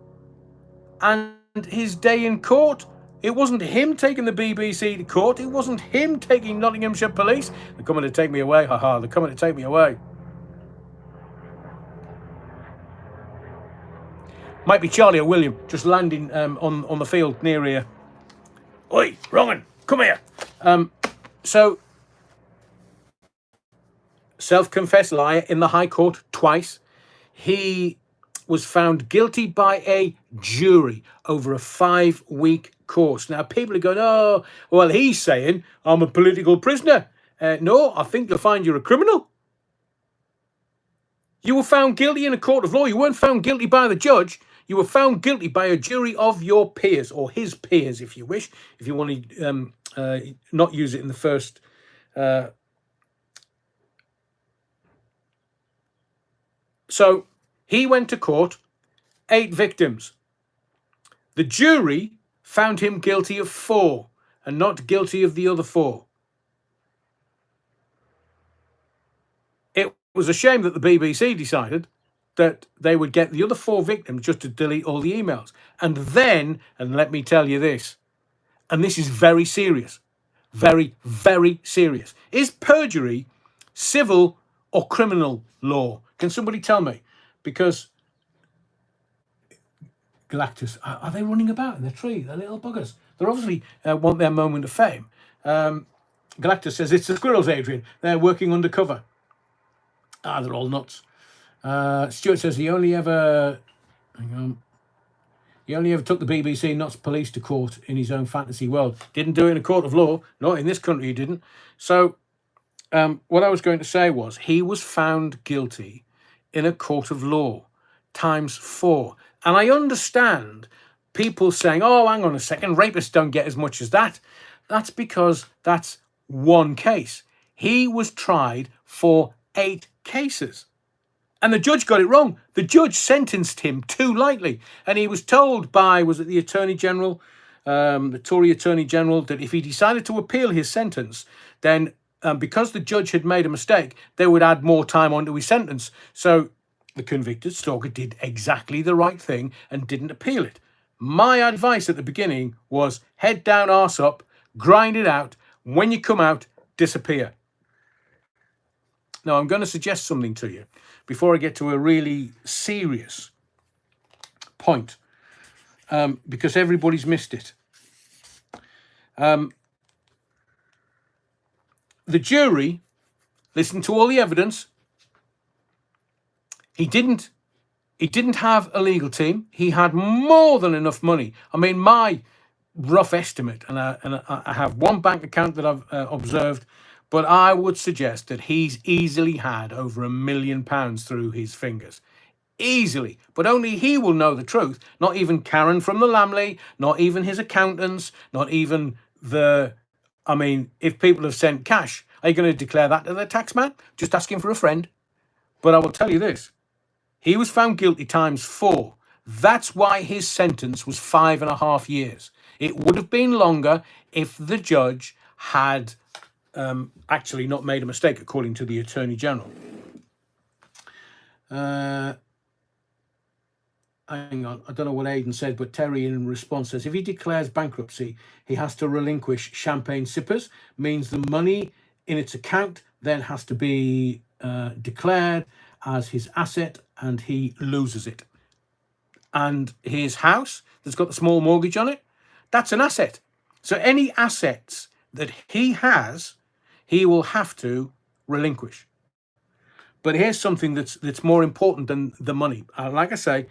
And his day in court, it wasn't him taking the BBC to court. It wasn't him taking Nottinghamshire police. They're coming to take me away. Haha, they're coming to take me away. Might be Charlie or William just landing on the field near here. Oi, wrong one. Come here. So, self-confessed liar in the High Court twice. He was found guilty by a jury over a 5-week course. Now, people are going, oh, well, he's saying I'm a political prisoner. No, I think you'll find you're a criminal. You were found guilty in a court of law. You weren't found guilty by the judge. You were found guilty by a jury of your peers, or his peers, if you wish, if you want to not use it in the first. So he went to court, 8 victims. The jury found him guilty of 4 and not guilty of the other 4. It was a shame that the BBC decided that they would get the other 4 victims just to delete all the emails. And then, and let me tell you this, and this is very serious, very, very serious. Is perjury civil or criminal law? Can somebody tell me? Because Galactus, are they running about in the tree? They're little buggers. They obviously want their moment of fame. Galactus says, it's the squirrels, Adrian. They're working undercover. They're all nuts. Stuart says he only ever took the BBC, not police, to court in his own fantasy world. Didn't do it in a court of law. Not in this country, he didn't. So what I was going to say was he was found guilty in a court of law times 4. And I understand people saying, oh, hang on a second, rapists don't get as much as that. That's because that's one case. He was tried for 8 cases. And the judge got it wrong. The judge sentenced him too lightly. And he was told by, was it the Attorney General, the Tory Attorney General, that if he decided to appeal his sentence, then because the judge had made a mistake, they would add more time onto his sentence. So the convicted stalker did exactly the right thing and didn't appeal it. My advice at the beginning was head down, arse up, grind it out. When you come out, disappear. Now, I'm going to suggest something to you before I get to a really serious point, because everybody's missed it. The jury listened to all the evidence. He didn't have a legal team. He had more than enough money. I mean, my rough estimate, and I have one bank account that I've observed, but I would suggest that he's easily had over £1 million through his fingers. Easily. But only he will know the truth. Not even Karen from the Lamley, not even his accountants, not even if people have sent cash, are you going to declare that to the taxman? Just asking for a friend. But I will tell you this. He was found guilty times 4. That's why his sentence was 5.5 years. It would have been longer if the judge had actually not made a mistake, according to the Attorney General. Hang on, I don't know what Aidan said, but Terry in response says, if he declares bankruptcy, he has to relinquish Champagne Sippers, means the money in its account then has to be declared as his asset, and he loses it. And his house that's got the small mortgage on it, that's an asset. So any assets that he has, he will have to relinquish. But here's something that's more important than the money. Like I say,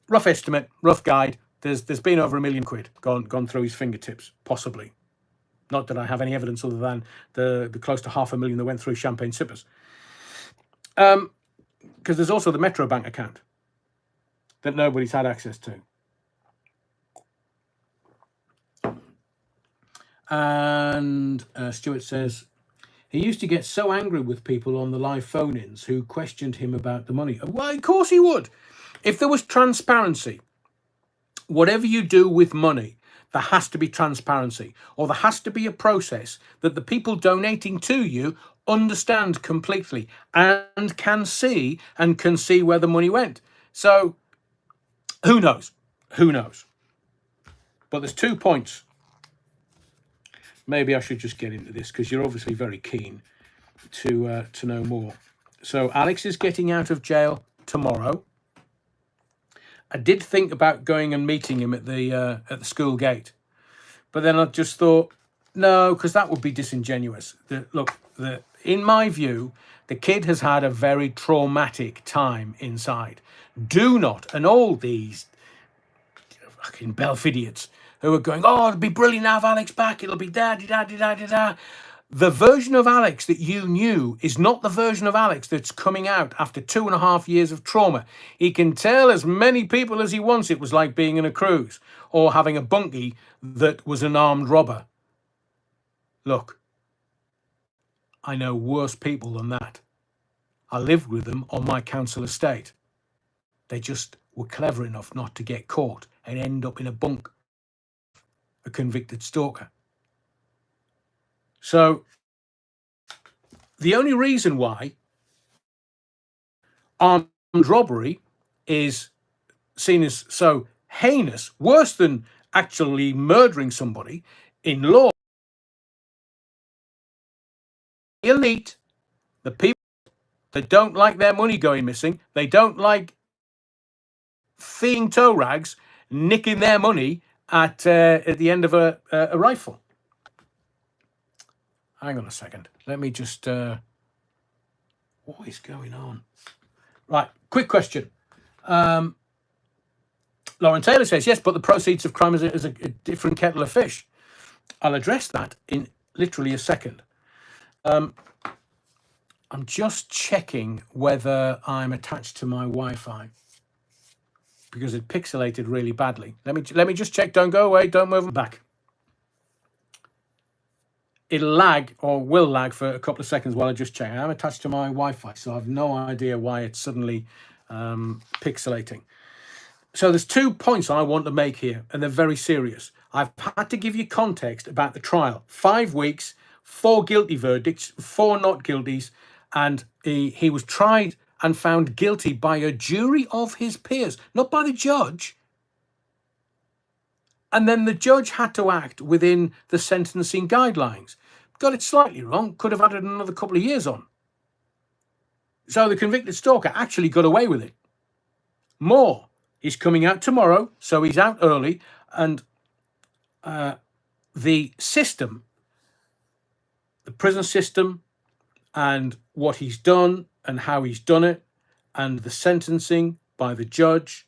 rough estimate, rough guide. There's been over £1 million gone through his fingertips, possibly. Not that I have any evidence other than the close to $500,000 that went through Champagne Sippers. Because there's also the Metro Bank account that nobody's had access to. And Stuart says, he used to get so angry with people on the live phone-ins who questioned him about the money. Well, of course he would. If there was transparency, whatever you do with money, there has to be transparency, or there has to be a process that the people donating to you understand completely and can see where the money went. So who knows? Who knows? But there's 2 points. Maybe I should just get into this because you're obviously very keen to know more. So Alex is getting out of jail tomorrow. I did think about going and meeting him at the school gate, but then I just thought, no, because that would be disingenuous. In my view, the kid has had a very traumatic time inside. Do not, and all these fucking Belfidiots who are going, oh, it'll be brilliant to have Alex back. It'll be da-di-da-di-da-di-da. The version of Alex that you knew is not the version of Alex that's coming out after 2.5 years of trauma. He can tell as many people as he wants it was like being in a cruise or having a bunkie that was an armed robber. Look, I know worse people than that. I lived with them on my council estate. They just were clever enough not to get caught and end up in a bunk. A convicted stalker. So the only reason why armed robbery is seen as so heinous, worse than actually murdering somebody in law, the elite, the people that don't like their money going missing, they don't like feeing toe rags, nicking their money at the end of a rifle. Hang on a second. Let me just... what is going on? Right, quick question. Lauren Taylor says, yes, but the proceeds of crime is a different kettle of fish. I'll address that in literally a second. I'm just checking whether I'm attached to my Wi-Fi because it pixelated really badly. Let me just check. Don't go away. Don't move back. It'll lag or will lag for a couple of seconds while I just check. I'm attached to my Wi-Fi, so I've no idea why it's suddenly pixelating. So there's 2 points I want to make here, and they're very serious. I've had to give you context about the trial. 5 weeks, 4 guilty verdicts, 4 not guilties, and he was tried and found guilty by a jury of his peers, not by the judge. And then the judge had to act within the sentencing guidelines. Got it slightly wrong, could have added another couple of years on. So the convicted stalker actually got away with it. More, he's coming out tomorrow, so he's out early, and the system, the prison system, and what he's done and how he's done it, and the sentencing by the judge,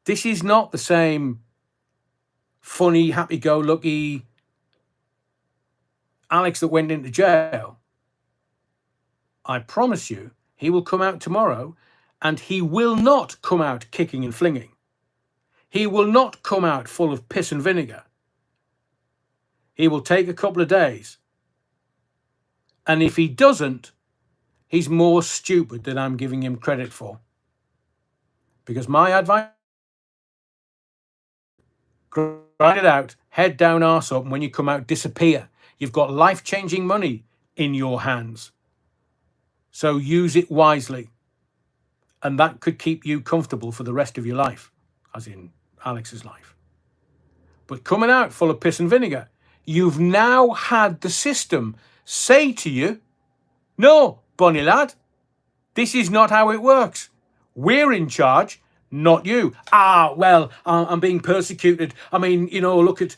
this is not the same funny, happy-go-lucky Alex that went into jail. I promise you, he will come out tomorrow, and he will not come out kicking and flinging. He will not come out full of piss and vinegar. He will take a couple of days. And if he doesn't, he's more stupid than I'm giving him credit for. Because my advice, grind it out, head down, arse up, and when you come out, disappear. You've got life-changing money in your hands. So use it wisely. And that could keep you comfortable for the rest of your life, as in Alex's life. But coming out full of piss and vinegar, you've now had the system say to you, no, Bonnie lad, this is not how it works. We're in charge, not you. Well, I'm being persecuted. I mean, look at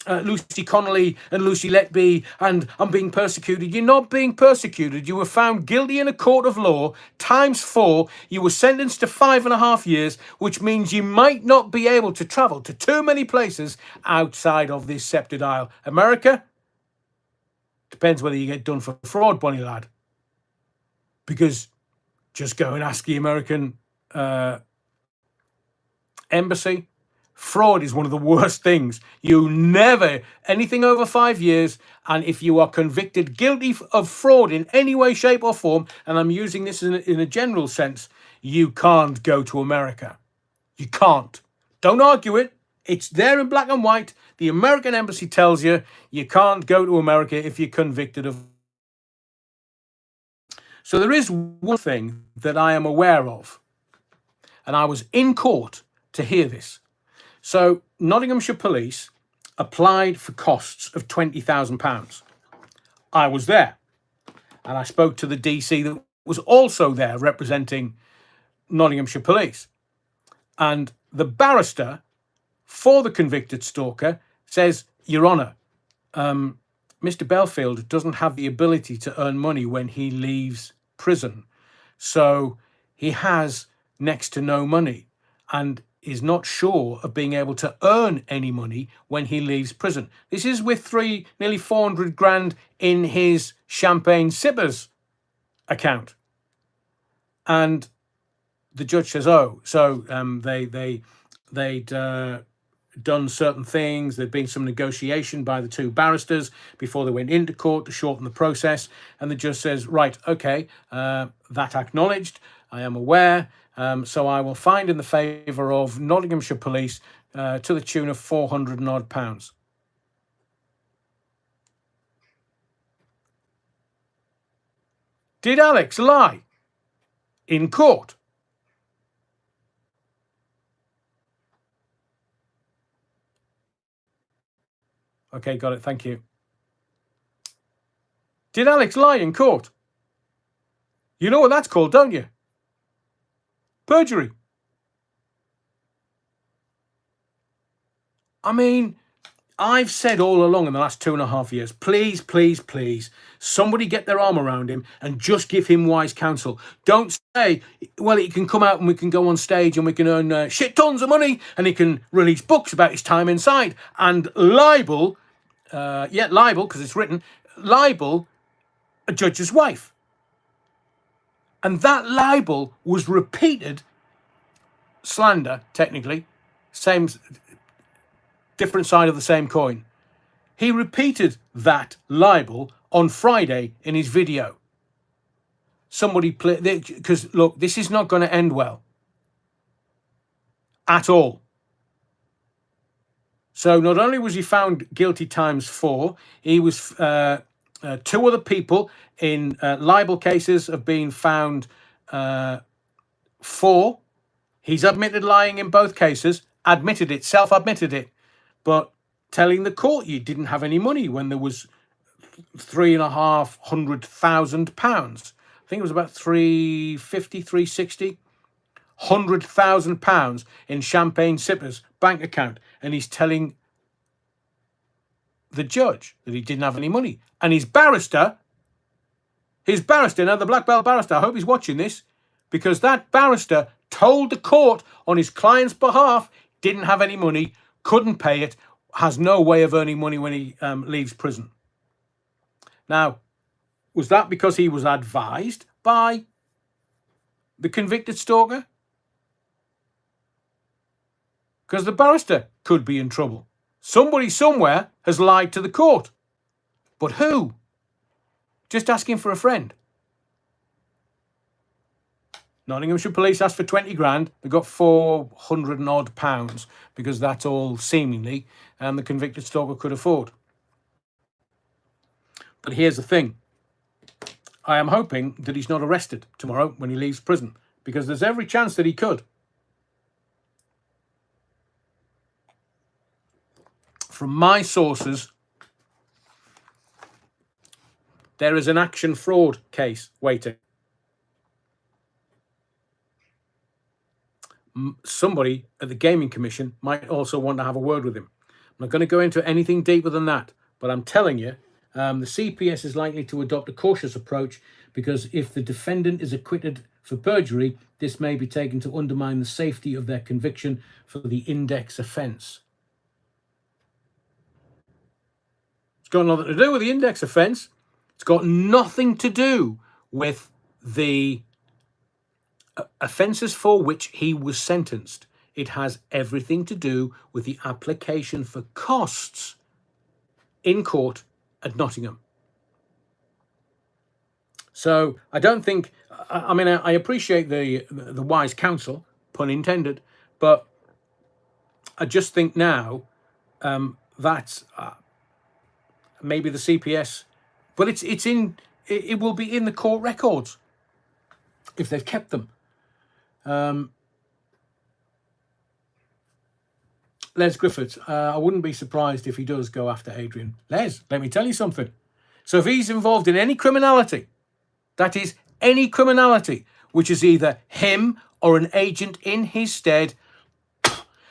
Lucy Connolly and Lucy Letby, and I'm being persecuted. You're not being persecuted. You were found guilty in a court of law, ×4. You were sentenced to 5.5 years, which means you might not be able to travel to too many places outside of this sceptred isle. America? Depends whether you get done for fraud, Bonnie lad. Because just go and ask the American embassy. Fraud is one of the worst things. You never, anything over 5 years, and if you are convicted guilty of fraud in any way, shape or form, and I'm using this in a general sense, you can't go to America. You can't. Don't argue it. It's there in black and white. The American embassy tells you you can't go to America if you're convicted of. So there is one thing that I am aware of, and I was in court to hear this. So Nottinghamshire Police applied for costs of £20,000. I was there, and I spoke to the DC that was also there representing Nottinghamshire Police. And the barrister for the convicted stalker says, Your Honour, Mr. Belfield doesn't have the ability to earn money when he leaves prison. So he has next to no money and is not sure of being able to earn any money when he leaves prison. This is with nearly 400 grand in his champagne sippers account. And the judge says, they'd done certain things. There'd been some negotiation by the two barristers before they went into court to shorten the process. And the judge says, right, okay, that acknowledged. I am aware. So I will find in the favour of Nottinghamshire Police to the tune of 400 and odd pounds. Did Alex lie in court? Okay, got it. Thank you. Did Alex lie in court? You know what that's called, don't you? Perjury. I mean, I've said all along in the last 2.5 years, please, please, please, somebody get their arm around him and just give him wise counsel. Don't say, well, he can come out and we can go on stage and we can earn shit tons of money and he can release books about his time inside and libel, because it's written, libel a judge's wife. And that libel was repeated, slander, technically, same, different side of the same coin. He repeated that libel on Friday in his video. Somebody because look, this is not going to end well at all. So not only was he found guilty ×4, he was 2 other people in libel cases have been found 4. He's admitted lying in both cases, admitted it, self-admitted it, but telling the court you didn't have any money when there was £350,000. I think it was about 350, 360, £100,000 in champagne sippers bank account, and he's telling the judge that he didn't have any money. And his barrister, now the black belt barrister, I hope he's watching this, because that barrister told the court on his client's behalf, didn't have any money, couldn't pay it, has no way of earning money when he leaves prison. Now, was that because he was advised by the convicted stalker? Because the barrister could be in trouble. Somebody somewhere has lied to the court. But who? Just asking for a friend. Nottinghamshire Police asked for 20 grand. They got 400 and odd pounds because that's all seemingly the convicted stalker could afford. But here's the thing. I am hoping that he's not arrested tomorrow when he leaves prison, because there's every chance that he could. From my sources, there is an action fraud case waiting. Somebody at the Gaming Commission might also want to have a word with him. I'm not going to go into anything deeper than that, but I'm telling you, the CPS is likely to adopt a cautious approach, because if the defendant is acquitted for perjury, this may be taken to undermine the safety of their conviction for the index offence. It's got nothing to do with the index offence. It's got nothing to do with the offences for which he was sentenced. It has everything to do with the application for costs in court at Nottingham. So I don't think, I mean, I appreciate the wise counsel, pun intended, but I just think now that maybe the CPS, but it will be in the court records if they've kept them. Les Griffiths, I wouldn't be surprised if he does go after Adrian. Les, let me tell you something. So if he's involved in any criminality, that is any criminality, which is either him or an agent in his stead,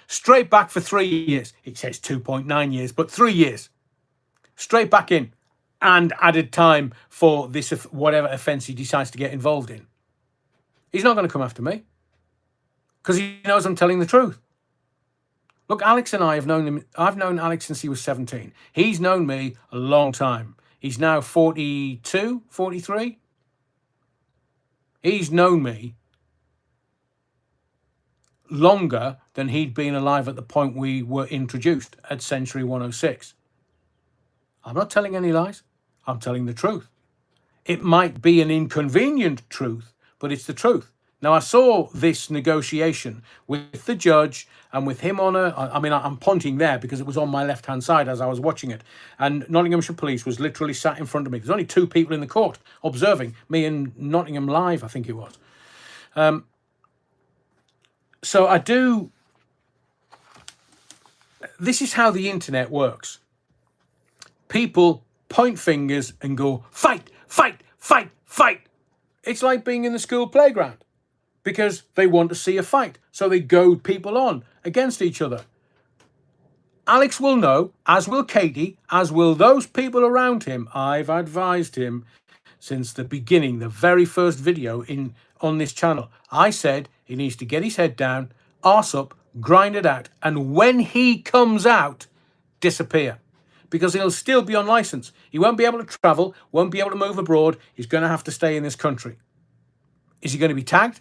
straight back for 3 years. It says 2.9 years, but 3 years. Straight back in, and added time for this whatever offence he decides to get involved in. He's not going to come after me, because he knows I'm telling the truth. Look, Alex and I have known him. I've known Alex since he was 17. He's known me a long time. He's now 42, 43. He's known me longer than he'd been alive at the point we were introduced at Century 106. I'm not telling any lies. I'm telling the truth. It might be an inconvenient truth, but it's the truth. Now, I saw this negotiation with the judge and with him on I'm pointing there because it was on my left-hand side as I was watching it. And Nottinghamshire Police was literally sat in front of me. There's only 2 people in the court observing, me and Nottingham Live, I think it was. So I do... This is how the internet works. People point fingers and go, fight, fight, fight, fight. It's like being in the school playground, because they want to see a fight. So they goad people on against each other. Alex will know, as will Katie, as will those people around him. I've advised him since the beginning, the very first video on this channel. I said he needs to get his head down, arse up, grind it out, and when he comes out, disappear. Because he'll still be on licence. He won't be able to travel, won't be able to move abroad. He's going to have to stay in this country. Is he going to be tagged?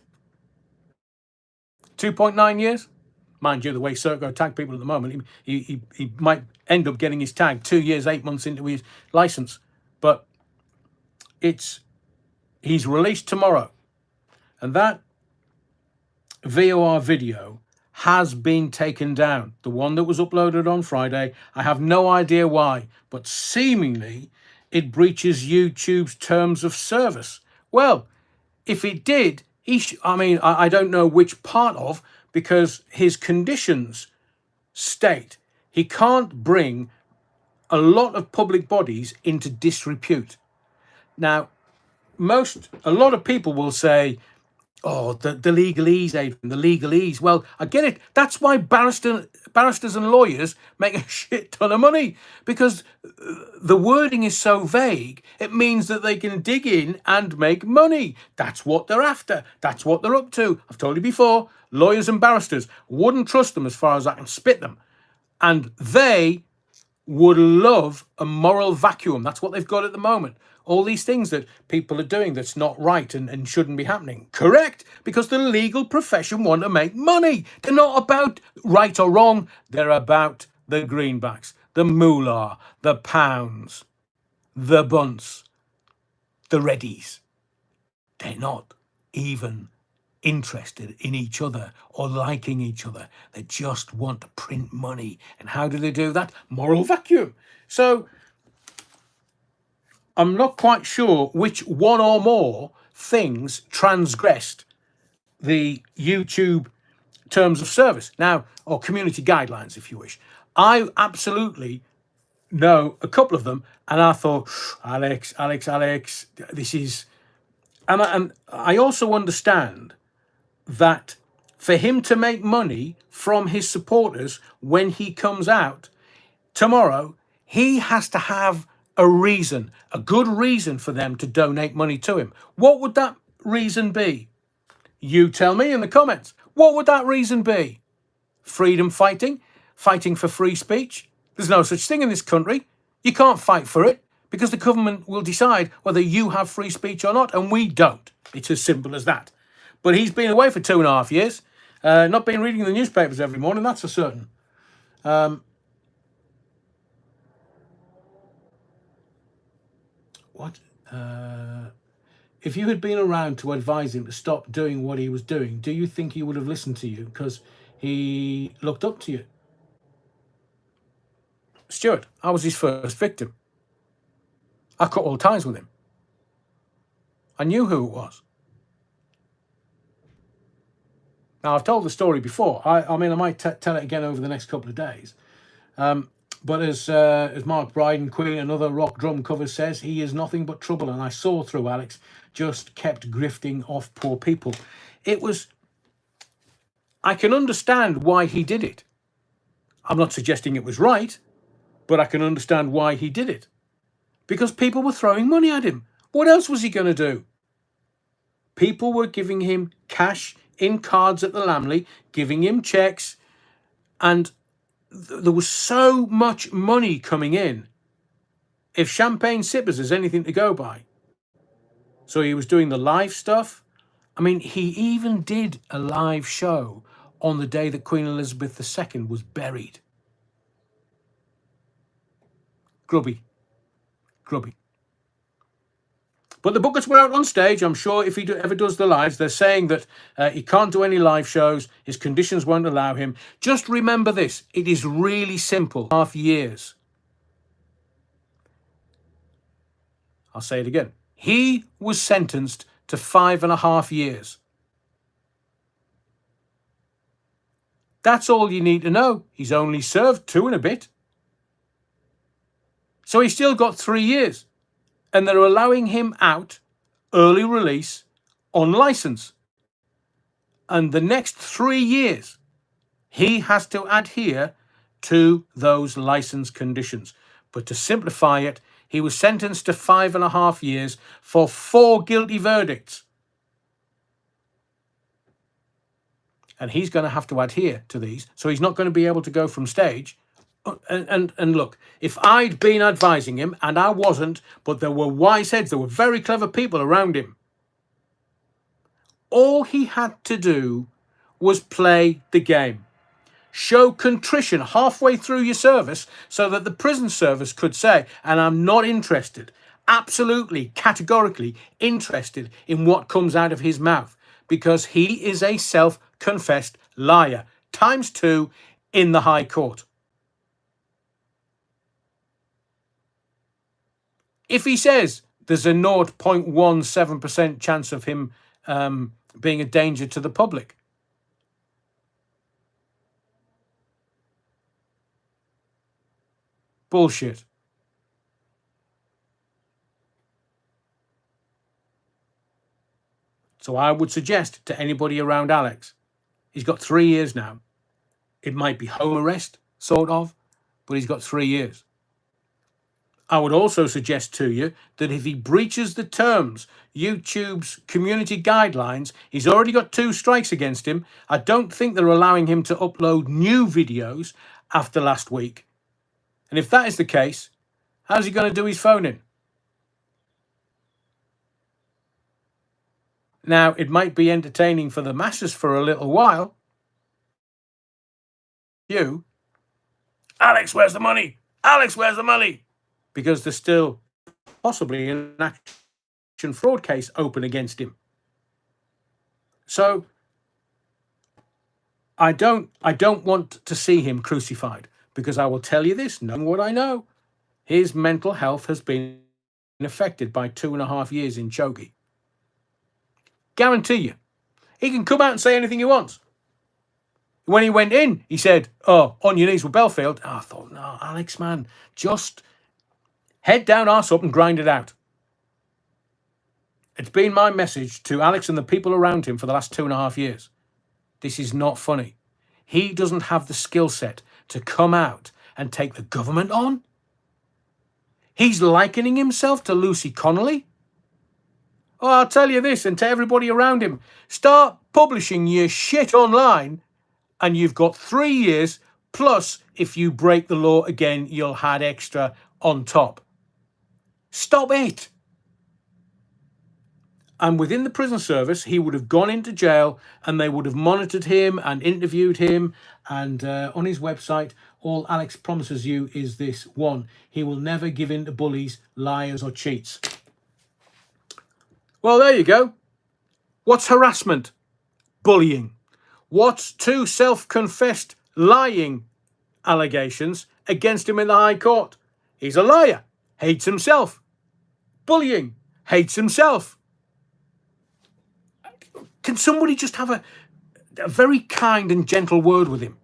2.9 years? Mind you, the way Serco tag people at the moment, he might end up getting his tag 2 years, 8 months into his licence. But he's released tomorrow. And that VOR video has been taken down. The one that was uploaded on Friday, I have no idea why, but seemingly it breaches YouTube's terms of service. Well, if it did, I don't know which part of, because his conditions state he can't bring a lot of public bodies into disrepute. Now, a lot of people will say, oh, the legalese, Adrian, the legalese. Well, I get it. That's why barristers and lawyers make a shit ton of money, because the wording is so vague. It means that they can dig in and make money. That's what they're after. That's what they're up to. I've told you before, lawyers and barristers, wouldn't trust them as far as I can spit them. And they would love a moral vacuum. That's what they've got at the moment. All these things that people are doing that's not right and shouldn't be happening. Correct, because the legal profession want to make money. They're not about right or wrong. They're about the greenbacks, the moolah, the pounds, the bunts, the reddies. They're not even interested in each other or liking each other. They just want to print money. And how do they do that? Moral vacuum. So I'm not quite sure which one or more things transgressed the YouTube terms of service now, or community guidelines, if you wish. I absolutely know a couple of them, and I thought, Alex, this is, and I also understand that for him to make money from his supporters when he comes out tomorrow, he has to have a reason, a good reason for them to donate money to him. What would that reason be? You tell me in the comments. What would that reason be? Freedom fighting? Fighting for free speech? There's no such thing in this country. You can't fight for it because the government will decide whether you have free speech or not, and we don't. It's as simple as that. But he's been away for 2.5 years, not been reading the newspapers every morning, that's for certain. What? If you had been around to advise him to stop doing what he was doing, do you think he would have listened to you because he looked up to you? Stuart, I was his first victim. I cut all ties with him. I knew who it was. Now, I've told the story before. I mean, I might tell it again over the next couple of days. But as Mark Bryden, Queen, and other rock drum covers says, he is nothing but trouble. And I saw through Alex, just kept grifting off poor people. I can understand why he did it. I'm not suggesting it was right, but I can understand why he did it. Because people were throwing money at him. What else was he going to do? People were giving him cash in cards at the Lamley, giving him checks, and there was so much money coming in. If Champagne Sippers is anything to go by. So he was doing the live stuff. I mean, he even did a live show on the day that Queen Elizabeth II was buried. Grubby. But the buckets were out on stage. I'm sure if he ever does the lives, they're saying that he can't do any live shows. His conditions won't allow him. Just remember this. It is really simple. 2.5 years. I'll say it again. He was sentenced to 5.5 years. That's all you need to know. He's only served 2 and a bit. So he's still got 3 years. And they're allowing him out, early release, on license. And the next 3 years, he has to adhere to those license conditions. But to simplify it, he was sentenced to 5.5 years for 4 guilty verdicts. And he's going to have to adhere to these. So he's not going to be able to go from stage. And look, if I'd been advising him, and I wasn't, but there were wise heads, there were very clever people around him, all he had to do was play the game. Show contrition halfway through your service so that the prison service could say, and I'm not interested, absolutely, categorically interested in what comes out of his mouth, because he is a self-confessed liar, ×2 in the High Court. If he says there's a 0.17% chance of him being a danger to the public, bullshit. So I would suggest to anybody around Alex, he's got 3 years now. It might be home arrest, sort of, but he's got 3 years. I would also suggest to you that if he breaches the terms, YouTube's community guidelines, he's already got 2 strikes against him. I don't think they're allowing him to upload new videos after last week. And if that is the case, how's he going to do his phone in? Now, it might be entertaining for the masses for a little while. You, Alex, where's the money? Alex, where's the money? Because there's still possibly an action fraud case open against him. So I don't want to see him crucified, because I will tell you this, knowing what I know, his mental health has been affected by 2.5 years in Chogi. Guarantee you. He can come out and say anything he wants. When he went in, he said, "Oh, on your knees with Belfield." I thought, no, Alex, man, just head down, arse up, and grind it out. It's been my message to Alex and the people around him for the last 2.5 years. This is not funny. He doesn't have the skill set to come out and take the government on. He's likening himself to Lucy Connolly. Oh, I'll tell you this, and to everybody around him, start publishing your shit online, and you've got 3 years, plus if you break the law again, you'll have extra on top. Stop it. And within the prison service, he would have gone into jail and they would have monitored him and interviewed him. And on his website, all Alex promises you is this: one, he will never give in to bullies, liars, or cheats. Well, there you go. What's harassment? Bullying. What's 2 self-confessed lying allegations against him in the High Court? He's a liar, hates himself. Bullying, hates himself. Can somebody just have a very kind and gentle word with him?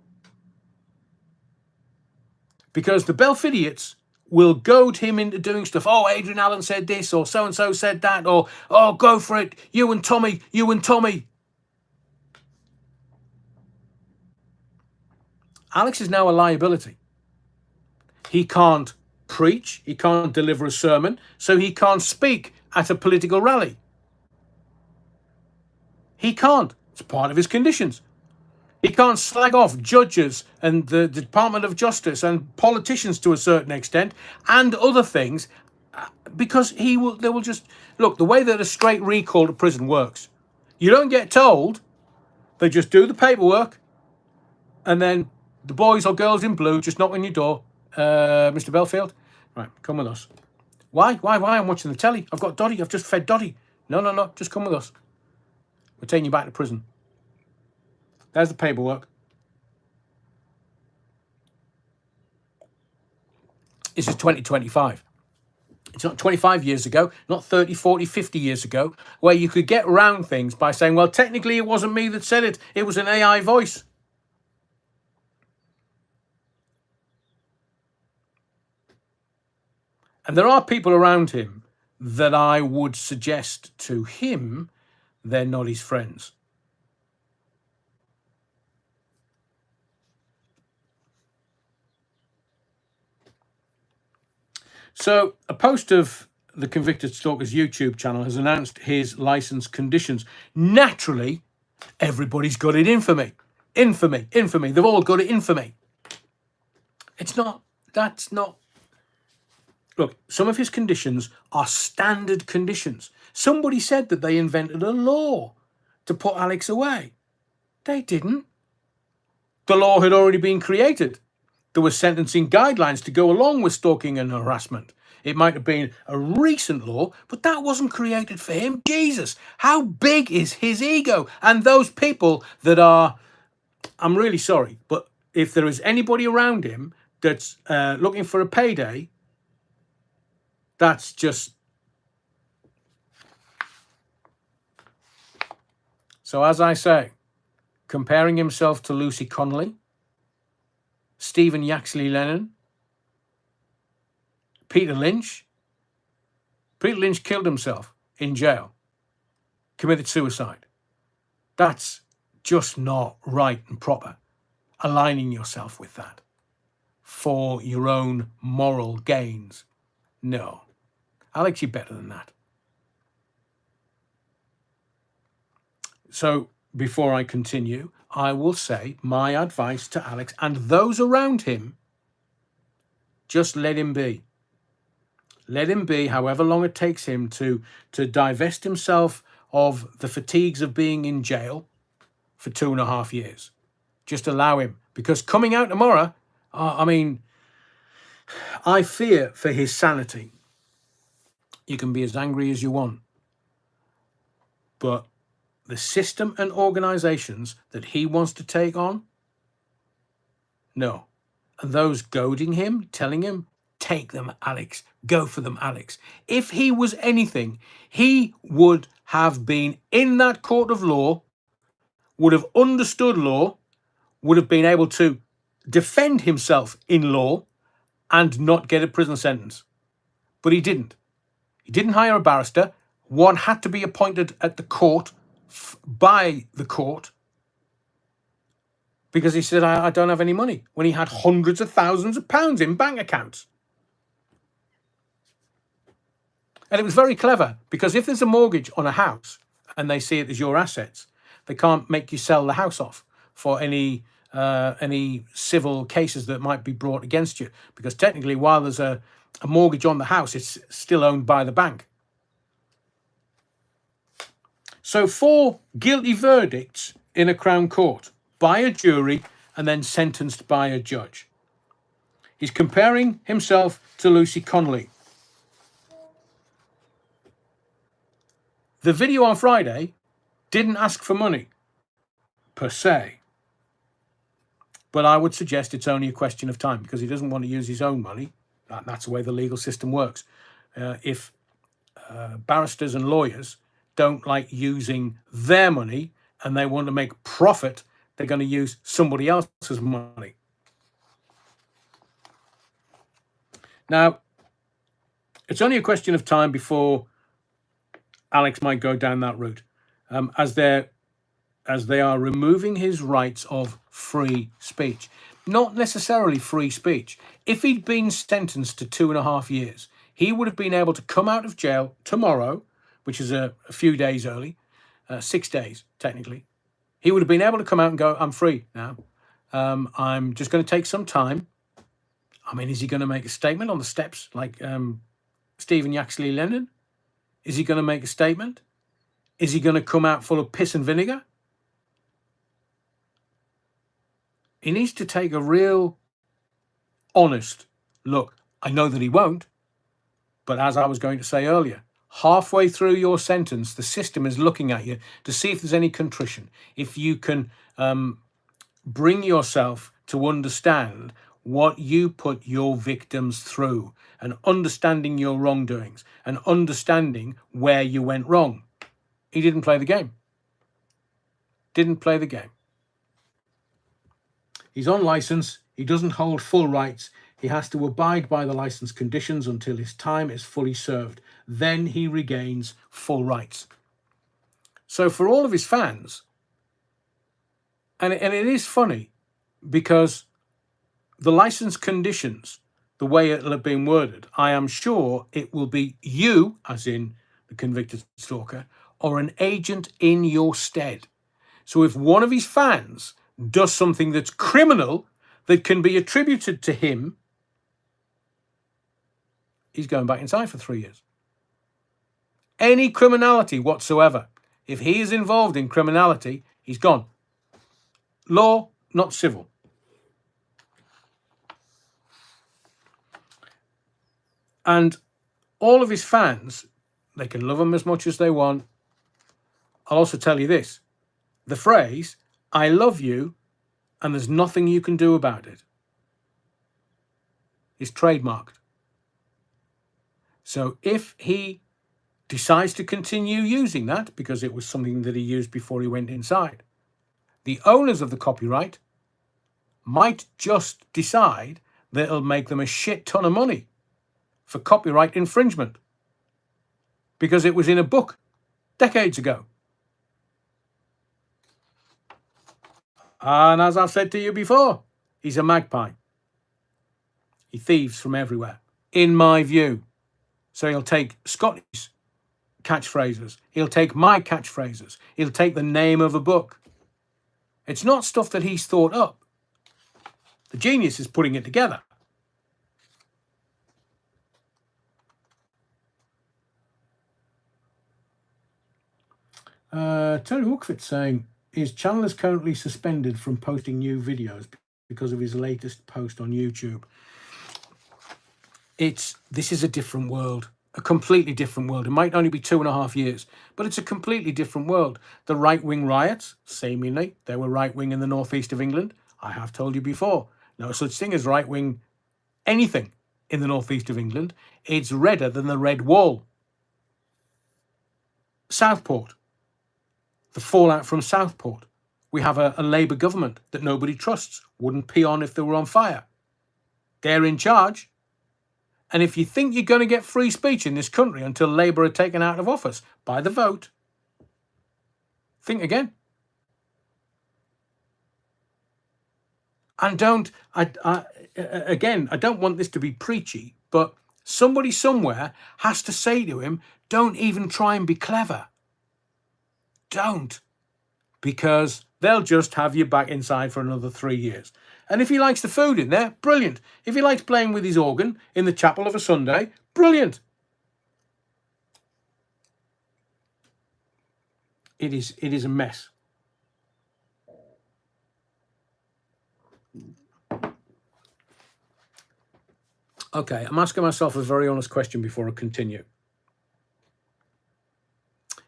Because the Belfidiots will goad him into doing stuff. Oh, Adrian Allen said this, or so-and-so said that, or, oh, go for it, you and Tommy. Alex is now a liability. He can't preach, he can't deliver a sermon, so he can't speak at a political rally. He can't. It's part of his conditions. He can't slag off judges and the Department of Justice and politicians to a certain extent and other things, because they will just look. The way that a straight recall to prison works, you don't get told. They just do the paperwork, and then the boys or girls in blue just knock on your door. Mr. Belfield, right, come with us. Why? I'm watching the telly. I've got Doddy. I've just fed Doddy. No. Just come with us. We're taking you back to prison. There's the paperwork. This is 2025. It's not 25 years ago, not 30, 40, 50 years ago, where you could get around things by saying, well, technically it wasn't me that said it. It was an AI voice. And there are people around him that I would suggest to him they're not his friends. So a post of the Convicted Stalker's YouTube channel has announced his license conditions. Naturally, everybody's got it infamy. Infamy. They've all got it infamy. That's not. Look, some of his conditions are standard conditions. Somebody said that they invented a law to put Alex away. They didn't. The law had already been created. There were sentencing guidelines to go along with stalking and harassment. It might have been a recent law, but that wasn't created for him. Jesus, how big is his ego? And those people that are, I'm really sorry, but if there is anybody around him that's looking for a payday, that's just... So as I say, comparing himself to Lucy Connolly, Stephen Yaxley Lennon, Peter Lynch. Peter Lynch killed himself in jail, committed suicide. That's just not right and proper, aligning yourself with that for your own moral gains. No. Alex, you're better than that. So before I continue, I will say my advice to Alex and those around him: just let him be. Let him be, however long it takes him to divest himself of the fatigues of being in jail for 2.5 years. Just allow him, because coming out tomorrow, I fear for his sanity. You can be as angry as you want, but the system and organizations that he wants to take on? No. And those goading him, telling him, take them, Alex. Go for them, Alex. If he was anything, he would have been in that court of law, would have understood law, would have been able to defend himself in law and not get a prison sentence. But he didn't. He didn't hire a barrister. One had to be appointed at the court by the court because he said, I don't have any money, when he had hundreds of thousands of pounds in bank accounts. And it was very clever, because if there's a mortgage on a house and they see it as your assets, they can't make you sell the house off for any civil cases that might be brought against you, because technically, while there's a mortgage on the house, it's still owned by the bank. So 4 guilty verdicts in a Crown Court by a jury and then sentenced by a judge. He's comparing himself to Lucy Connolly. The video on Friday didn't ask for money, per se. But I would suggest it's only a question of time, because he doesn't want to use his own money. That's the way the legal system works. If barristers and lawyers don't like using their money and they want to make profit, they're going to use somebody else's money. Now, it's only a question of time before Alex might go down that route, as they are removing his rights of free speech. Not necessarily free speech. If he'd been sentenced to 2.5 years, he would have been able to come out of jail tomorrow, which is a few days early, 6 days, technically. He would have been able to come out and go, I'm free now. I'm just going to take some time. I mean, is he going to make a statement on the steps like Stephen Yaxley Lennon? Is he going to make a statement? Is he going to come out full of piss and vinegar? He needs to take a real honest look. I know that he won't, but as I was going to say earlier, halfway through your sentence, the system is looking at you to see if there's any contrition, if you can bring yourself to understand what you put your victims through, and understanding your wrongdoings, and understanding where you went wrong. He didn't play the game. Didn't play the game. He's on license. He doesn't hold full rights. He has to abide by the license conditions until his time is fully served. Then he regains full rights. So for all of his fans, and it is funny, because the license conditions, the way it'll have been worded, I am sure it will be you, as in the convicted stalker, or an agent in your stead. So if one of his fans does something that's criminal, that can be attributed to him, he's going back inside for 3 years. Any criminality whatsoever. If he is involved in criminality, he's gone. Law, not civil. And all of his fans, they can love him as much as they want. I'll also tell you this. The phrase, I love you and there's nothing you can do about it, is trademarked. So if he decides to continue using that, because it was something that he used before he went inside, the owners of the copyright might just decide that it'll make them a shit ton of money for copyright infringement, because it was in a book decades ago. And as I've said to you before, he's a magpie. He thieves from everywhere, in my view. So he'll take Scotty's catchphrases. He'll take my catchphrases. He'll take the name of a book. It's not stuff that he's thought up. The genius is putting it together. Terry Hookfit saying his channel is currently suspended from posting new videos because of his latest post on YouTube. This is a different world. a completely different world. It might only be 2.5 years, but it's a completely different world. The right-wing riots, seemingly, they were right-wing in the northeast of England. I have told you before, no such thing as right-wing anything in the northeast of England. It's redder than the Red Wall. Southport, the fallout from Southport. We have a Labour government that nobody trusts, wouldn't pee on if they were on fire. They're in charge. And if you think you're going to get free speech in this country until Labour are taken out of office by the vote, think again. And I don't want this to be preachy, but somebody somewhere has to say to him, don't even try and be clever. Don't. Because they'll just have you back inside for another 3 years. And if he likes the food in there, brilliant. If he likes playing with his organ in the chapel of a Sunday, brilliant. It is a mess. Okay, I'm asking myself a very honest question before I continue.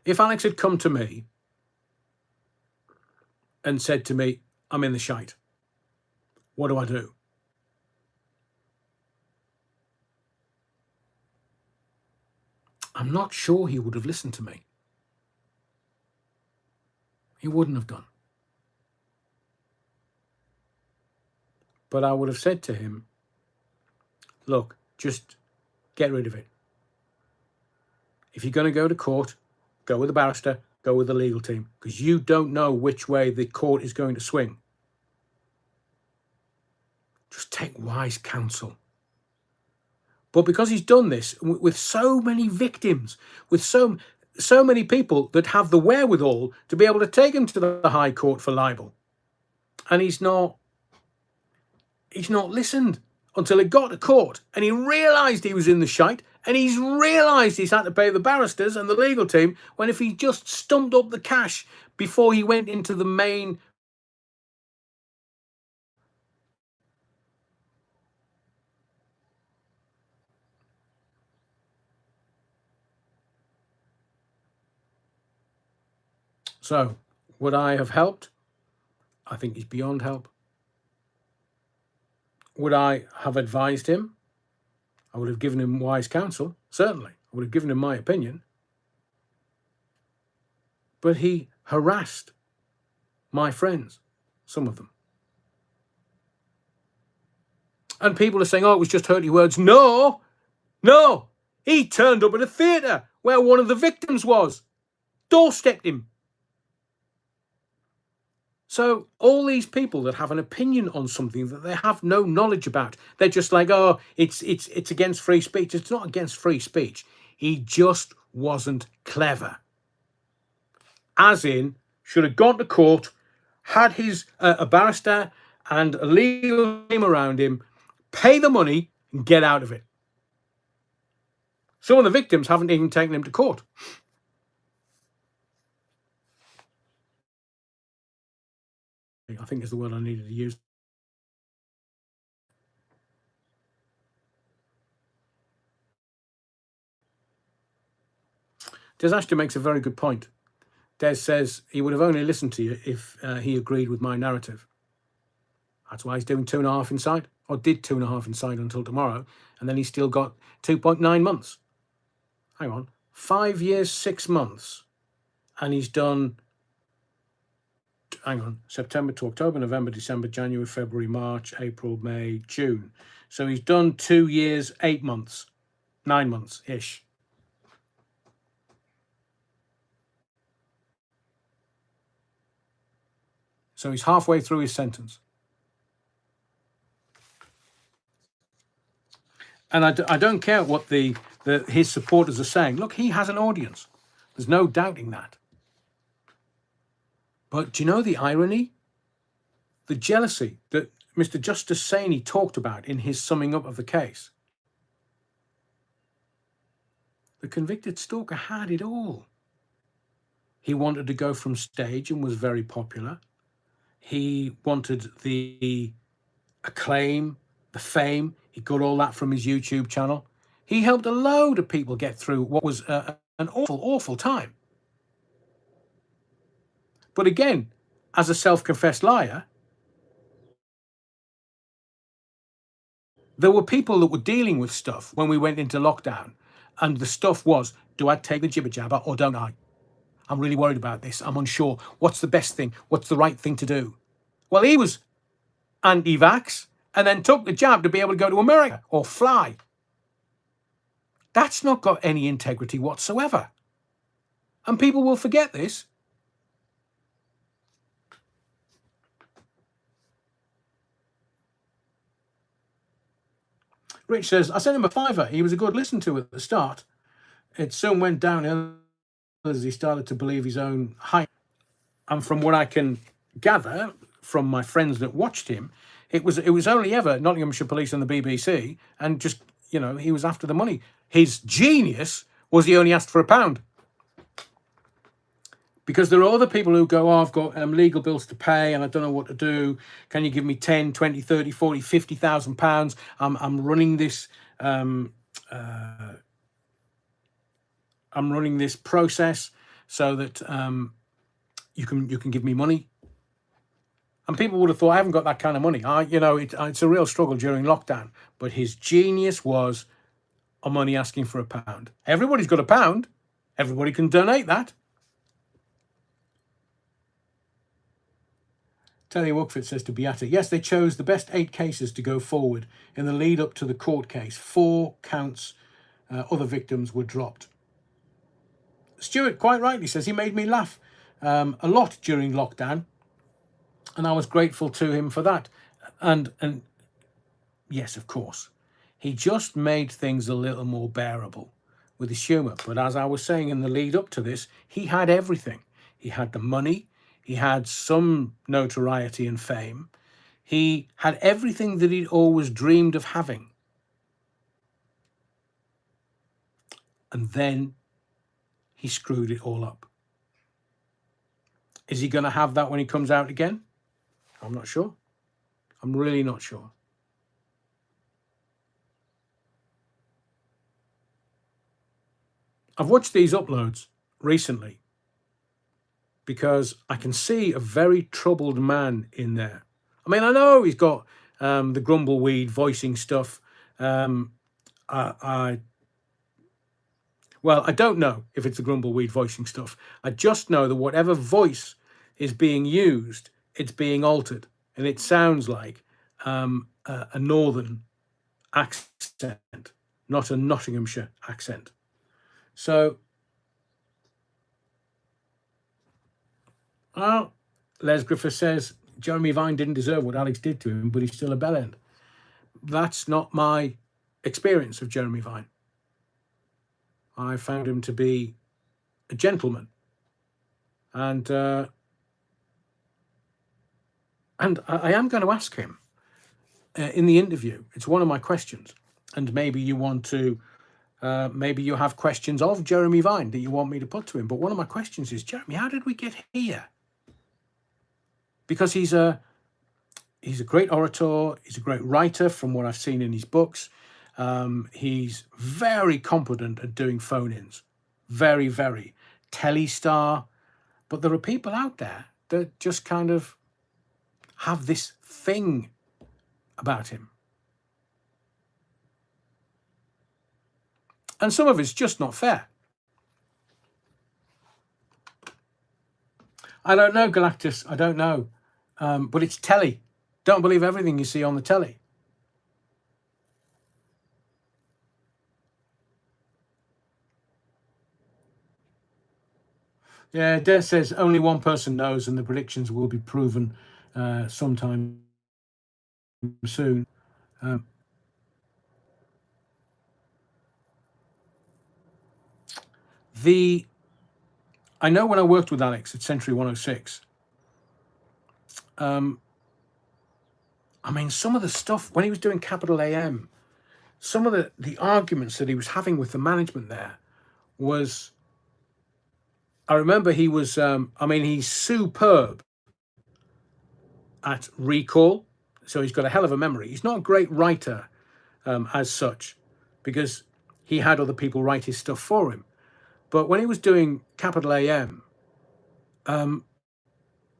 If Alex had come to me and said to me, I'm in the shite, what do I do? I'm not sure he would have listened to me. He wouldn't have done. But I would have said to him, look, just get rid of it. If you're going to go to court, go with a barrister, go with the legal team, because you don't know which way the court is going to swing. Just take wise counsel. But because he's done this with so many victims, with so many people that have the wherewithal to be able to take him to the High Court for libel, and he's not listened until it got to court, and he realised he was in the shite, and he's realised he's had to pay the barristers and the legal team, when if he just stumped up the cash before he went into the main So, would I have helped? I think he's beyond help. Would I have advised him? I would have given him wise counsel, certainly. I would have given him my opinion. But he harassed my friends, some of them. And people are saying, oh, it was just hurty words. No. He turned up at a theatre where one of the victims was. Doorstepped him. So all these people that have an opinion on something that they have no knowledge about, they're just like, oh, it's against free speech. It's not against free speech. He just wasn't clever. As in, should have gone to court, had his a barrister and a legal team around him, pay the money and get out of it. Some of the victims haven't even taken him to court. I think is the word I needed to use. Des Ashton makes a very good point. Des says he would have only listened to you if he agreed with my narrative. That's why he's doing 2.5 inside, or did 2.5 inside until tomorrow, and then he's still got 2.9 months. Hang on, 5 years, 6 months, and he's done, hang on, September to October, November, December, January, February, March, April, May, June. So he's done 2 years, 8 months, 9 months-ish. So he's halfway through his sentence. And I don't care what his supporters are saying. Look, he has an audience. There's no doubting that. But do you know the irony? The jealousy that Mr. Justice Saini talked about in his summing up of the case. The convicted stalker had it all. He wanted to go from stage and was very popular. He wanted the acclaim, the fame. He got all that from his YouTube channel. He helped a load of people get through what was an awful, awful time. But again, as a self-confessed liar, there were people that were dealing with stuff when we went into lockdown. And the stuff was, do I take the jibber jabber or don't I? I'm really worried about this. I'm unsure. What's the best thing? What's the right thing to do? Well, he was anti-vax and then took the jab to be able to go to America or fly. That's not got any integrity whatsoever. And people will forget this. Rich says, I sent him a fiver. He was a good listen to at the start. It soon went downhill as he started to believe his own hype. And from what I can gather from my friends that watched him, it was only ever Nottinghamshire Police and the BBC, and just, he was after the money. His genius was he only asked for £1. Because there are other people who go, I've got legal bills to pay and I don't know what to do. Can you give me 10, 20, 30, 40, 50,000 pounds? I'm running this process so that you can give me money. And people would have thought, I haven't got that kind of money. It's a real struggle during lockdown. But his genius was a money asking for £1. Everybody's got £1. Everybody can donate that. Telly Wuckford says to Beata, yes, they chose the best 8 cases to go forward in the lead up to the court case. 4 counts, other victims were dropped. Stuart quite rightly says he made me laugh a lot during lockdown, and I was grateful to him for that. And yes, of course, he just made things a little more bearable with his humour. But as I was saying in the lead up to this, he had everything. He had the money. He had some notoriety and fame. He had everything that he'd always dreamed of having. And then he screwed it all up. Is he going to have that when he comes out again? I'm not sure. I'm really not sure. I've watched these uploads recently because I can see a very troubled man in there. I mean, I know he's got the grumbleweed voicing stuff. I don't know if it's the grumbleweed voicing stuff. I just know that whatever voice is being used, it's being altered. And it sounds like a northern accent, not a Nottinghamshire accent. So, Les Griffith says, Jeremy Vine didn't deserve what Alex did to him, but he's still a bellend. That's not my experience of Jeremy Vine. I found him to be a gentleman. And I am going to ask him in the interview. It's one of my questions. And maybe you want to, maybe you have questions of Jeremy Vine that you want me to put to him. But one of my questions is, Jeremy, how did we get here? Because he's a great orator. He's a great writer from what I've seen in his books. He's very competent at doing phone-ins. Very, very. Telly star. But there are people out there that just kind of have this thing about him. And some of it's just not fair. I don't know, Galactus. I don't know. But it's telly. Don't believe everything you see on the telly. Yeah, Des says only one person knows, and the predictions will be proven sometime soon. I know when I worked with Alex at Century 106, I mean, some of the stuff, when he was doing Capital AM, some of the arguments that he was having with the management there was, I remember he was, he's superb at recall. So he's got a hell of a memory. He's not a great writer as such, because he had other people write his stuff for him. But when he was doing Capital AM,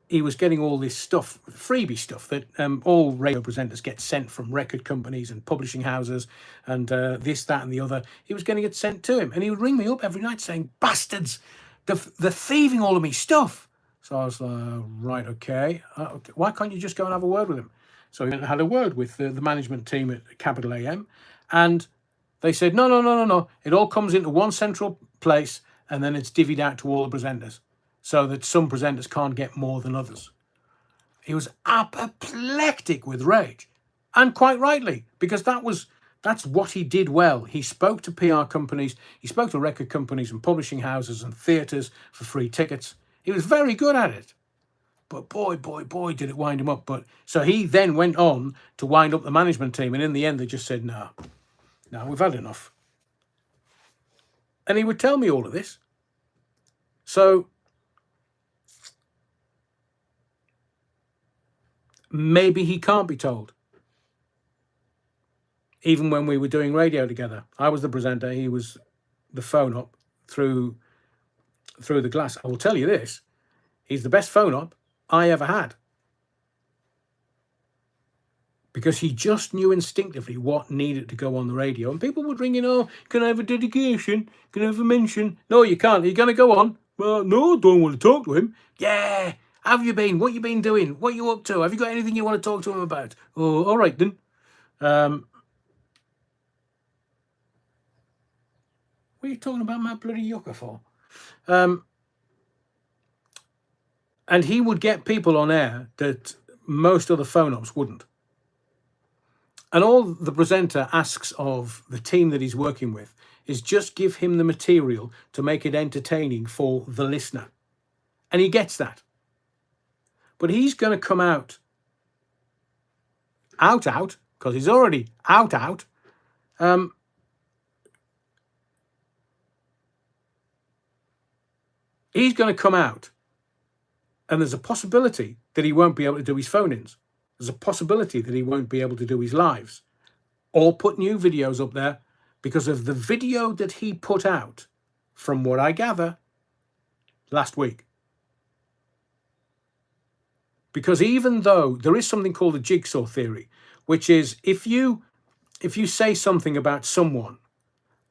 he was getting all this stuff, freebie stuff that all radio presenters get sent from record companies and publishing houses and this, that, and the other. He was getting it sent to him, and he would ring me up every night saying, "Bastards, they're thieving all of me stuff." So I was like, right, okay. Why can't you just go and have a word with him? So he had a word with the management team at Capital AM, and they said, no. It all comes into one central place, and then it's divvied out to all the presenters, so that some presenters can't get more than others. He was apoplectic with rage, and quite rightly, because that's what he did well. He spoke to PR companies, he spoke to record companies and publishing houses and theatres for free tickets. He was very good at it. But boy, did it wind him up. But so he then went on to wind up the management team, and in the end they just said, no, we've had enough. And he would tell me all of this. So maybe he can't be told. Even when we were doing radio together, I was the presenter, he was the phone up through the glass. I will tell you this, he's the best phone up I ever had. Because he just knew instinctively what needed to go on the radio. And people would ring in, "Oh, can I have a dedication? Can I have a mention?" "No, you can't. Are you going to go on?" "Well, no, I don't want to talk to him." "Yeah, have you been? What you been doing? What you up to? Have you got anything you want to talk to him about?" "Oh, all right then." What are you talking about my bloody yucca for? And he would get people on air that most other phone-ups wouldn't. And all the presenter asks of the team that he's working with is just give him the material to make it entertaining for the listener. And he gets that. But he's going to come out, because he's already out. He's going to come out, and there's a possibility that he won't be able to do his phone-ins. There's a possibility that he won't be able to do his lives or put new videos up there because of the video that he put out, from what I gather, last week. Because even though there is something called the jigsaw theory, which is if you say something about someone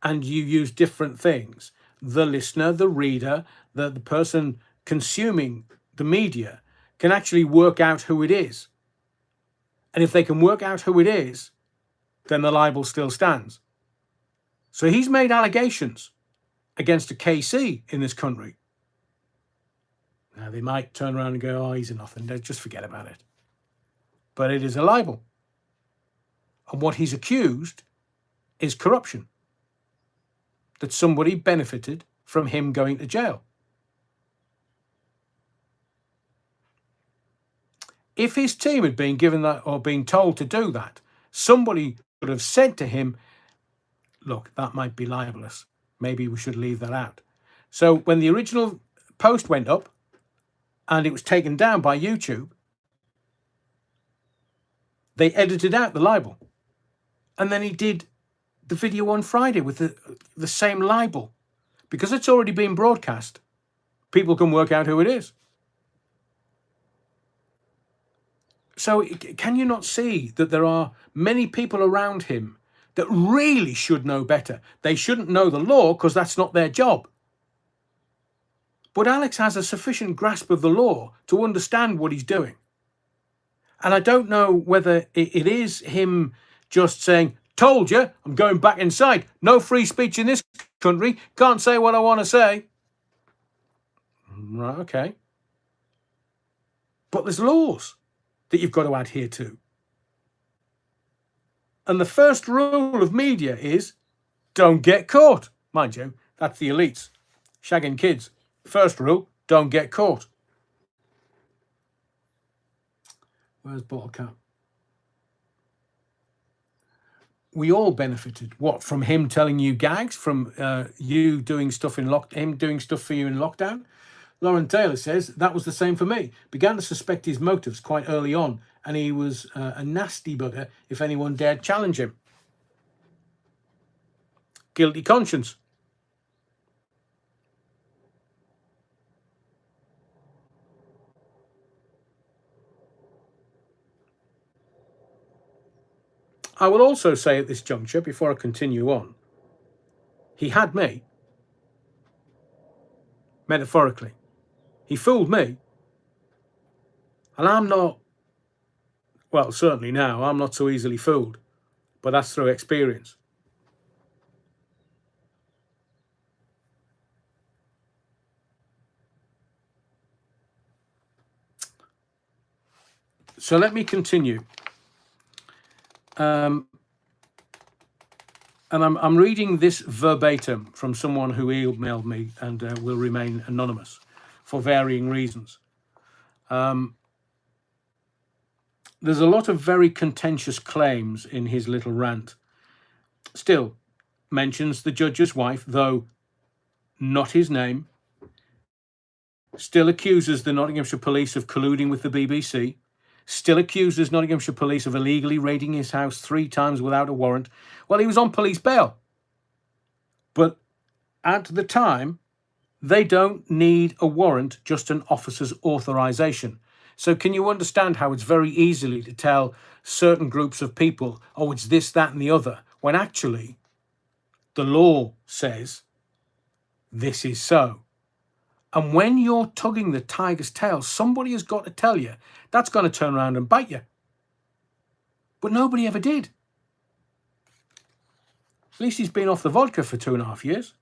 and you use different things, the listener, the reader, the person consuming the media can actually work out who it is. And if they can work out who it is, then the libel still stands. So he's made allegations against a KC in this country. Now, they might turn around and go, "Oh, he's a nothing. Just forget about it." But it is a libel. And what he's accused is corruption. That somebody benefited from him going to jail. If his team had been given that or been told to do that, somebody would have said to him, "Look, that might be libelous. Maybe we should leave that out." So when the original post went up and it was taken down by YouTube, they edited out the libel. And then he did the video on Friday with the same libel. Because it's already been broadcast, people can work out who it is. So can you not see that there are many people around him that really should know better? They shouldn't know the law because that's not their job. But Alex has a sufficient grasp of the law to understand what he's doing. And I don't know whether it is him just saying, "Told you, I'm going back inside. No free speech in this country. Can't say what I want to say." Right, okay. But there's laws that you've got to adhere to. And the first rule of media is don't get caught. Mind you, that's the elites shagging kids. First rule, don't get caught. Where's bottle cap? We all benefited. What, from him telling you gags? From you doing stuff him doing stuff for you in lockdown? Lauren Taylor says, "That was the same for me. Began to suspect his motives quite early on, and he was a nasty bugger if anyone dared challenge him." guilty conscience. I will also say at this juncture, before I continue on, he had me, metaphorically. He fooled me. And I'm not, well, certainly now, I'm not so easily fooled. But that's through experience. So let me continue. And I'm reading this verbatim from someone who emailed me and will remain anonymous for varying reasons. There's a lot of very contentious claims in his little rant. Still, mentions the judge's wife, though not his name. Still accuses the Nottinghamshire police of colluding with the BBC. Still accuses Nottinghamshire police of illegally raiding his house 3 times without a warrant. Well, he was on police bail. But at the time, they don't need a warrant, just an officer's authorization. So can you understand how it's very easily to tell certain groups of people, oh, it's this, that, and the other, when actually the law says this is so. And when you're tugging the tiger's tail, somebody has got to tell you that's going to turn around and bite you. But nobody ever did. At least he's been off the vodka for 2.5 years.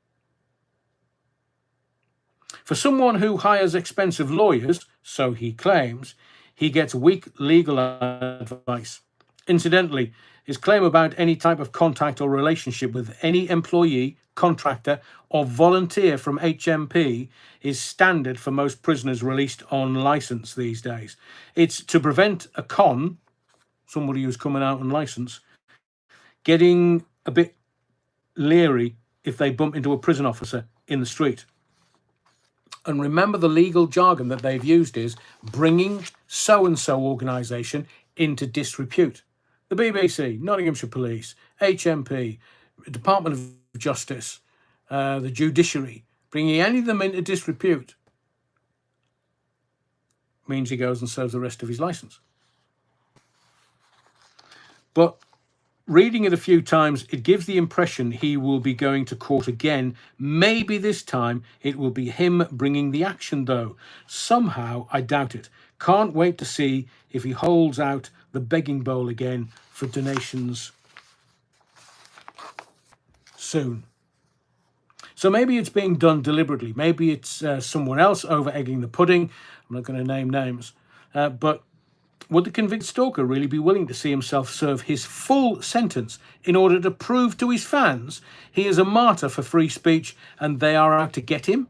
For someone who hires expensive lawyers, so he claims, he gets weak legal advice. Incidentally, his claim about any type of contact or relationship with any employee, contractor, or volunteer from HMP is standard for most prisoners released on licence these days. It's to prevent a con, somebody who's coming out on licence, getting a bit leery if they bump into a prison officer in the street. And remember, the legal jargon that they've used is bringing so-and-so organisation into disrepute. The BBC, Nottinghamshire Police, HMP, Department of Justice, the judiciary, bringing any of them into disrepute means he goes and serves the rest of his licence. But reading it a few times, it gives the impression he will be going to court again. Maybe this time it will be him bringing the action, though. Somehow, I doubt it. Can't wait to see if he holds out the begging bowl again for donations soon. So maybe it's being done deliberately. Maybe it's someone else over-egging the pudding. I'm not going to name names. But would the convicted stalker really be willing to see himself serve his full sentence in order to prove to his fans he is a martyr for free speech and they are out to get him?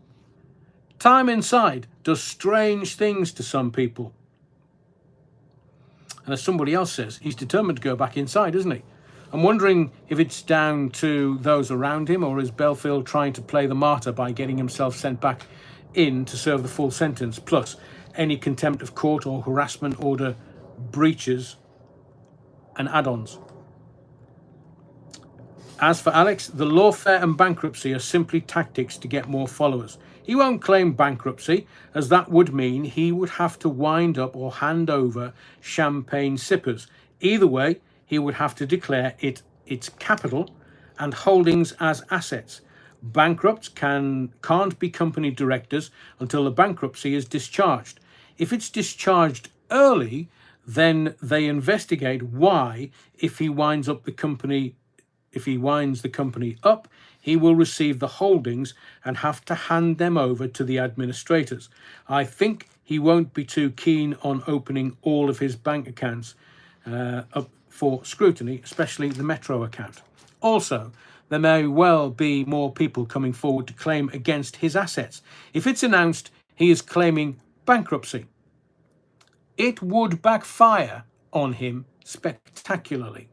Time inside does strange things to some people. And as somebody else says, he's determined to go back inside, isn't he? I'm wondering if it's down to those around him, or is Belfield trying to play the martyr by getting himself sent back in to serve the full sentence, plus any contempt of court or harassment order breaches and add-ons. As for Alex, the lawfare and bankruptcy are simply tactics to get more followers. He won't claim bankruptcy, as that would mean he would have to wind up or hand over champagne sippers. Either way, he would have to declare its capital and holdings as assets. Bankrupts can't be company directors until the bankruptcy is discharged. If it's discharged early, then they investigate why. If he winds the company up, he will receive the holdings and have to hand them over to the administrators. I think he won't be too keen on opening all of his bank accounts up for scrutiny, especially the Metro account. Also, there may well be more people coming forward to claim against his assets. If it's announced he is claiming bankruptcy, it would backfire on him spectacularly.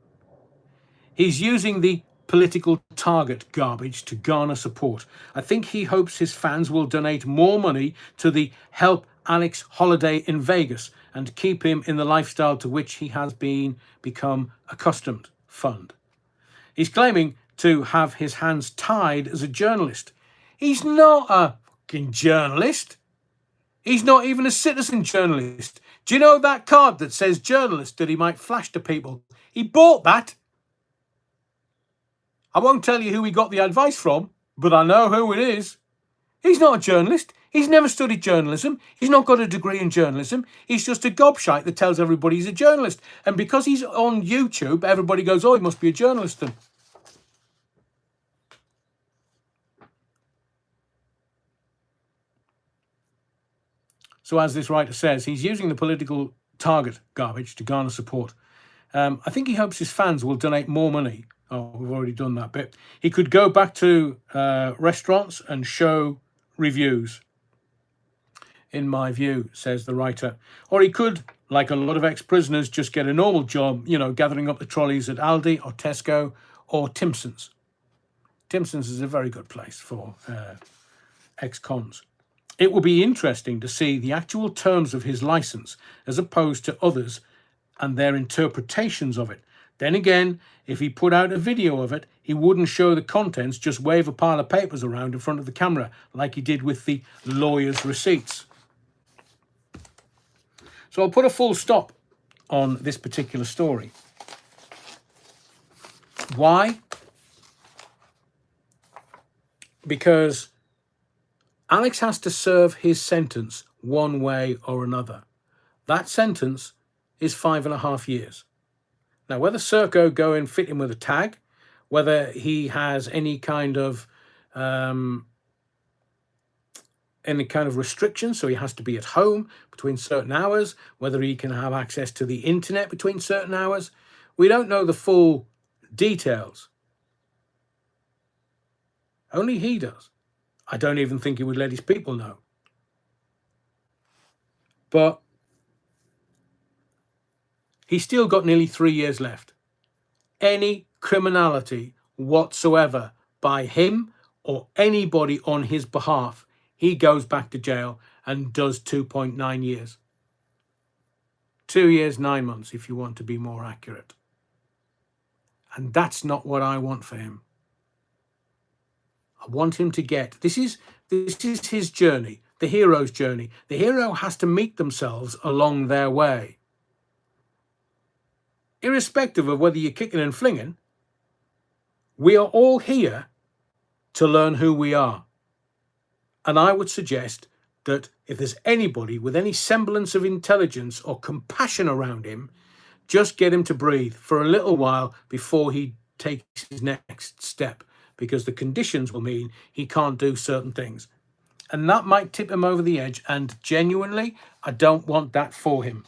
He's using the political target garbage to garner support. I think he hopes his fans will donate more money to the Help Alex Holiday in Vegas and keep him in the lifestyle to which he has become accustomed fund. He's claiming to have his hands tied as a journalist. He's not a fucking journalist. He's not even a citizen journalist. Do you know that card that says journalist that he might flash to people? He bought that. I won't tell you who he got the advice from, but I know who it is. He's not a journalist. He's never studied journalism. He's not got a degree in journalism. He's just a gobshite that tells everybody he's a journalist. And because he's on YouTube, everybody goes, oh, he must be a journalist then. So as this writer says, he's using the political target garbage to garner support. I think he hopes his fans will donate more money. Oh, we've already done that bit. He could go back to restaurants and show reviews, in my view, says the writer. Or he could, like a lot of ex-prisoners, just get a normal job, you know, gathering up the trolleys at Aldi or Tesco or Timpson's. Timpson's is a very good place for ex-cons. It will be interesting to see the actual terms of his license as opposed to others and their interpretations of it. Then again, if he put out a video of it, he wouldn't show the contents, just wave a pile of papers around in front of the camera like he did with the lawyer's receipts. So I'll put a full stop on this particular story. Why? Because Alex has to serve his sentence one way or another. That sentence is 5.5 years. Now, whether Serco go and fit him with a tag, whether he has any kind of restriction, so he has to be at home between certain hours, whether he can have access to the internet between certain hours, we don't know the full details. Only he does. I don't even think he would let his people know. But he's still got nearly 3 years left. Any criminality whatsoever by him or anybody on his behalf, he goes back to jail and does 2.9 years. 2 years, 9 months, if you want to be more accurate. And that's not what I want for him. I want him to get, this is his journey, the hero's journey. The hero has to meet themselves along their way. Irrespective of whether you're kicking and flinging, we are all here to learn who we are. And I would suggest that if there's anybody with any semblance of intelligence or compassion around him, just get him to breathe for a little while before he takes his next step, because the conditions will mean he can't do certain things. And that might tip him over the edge, and genuinely, I don't want that for him.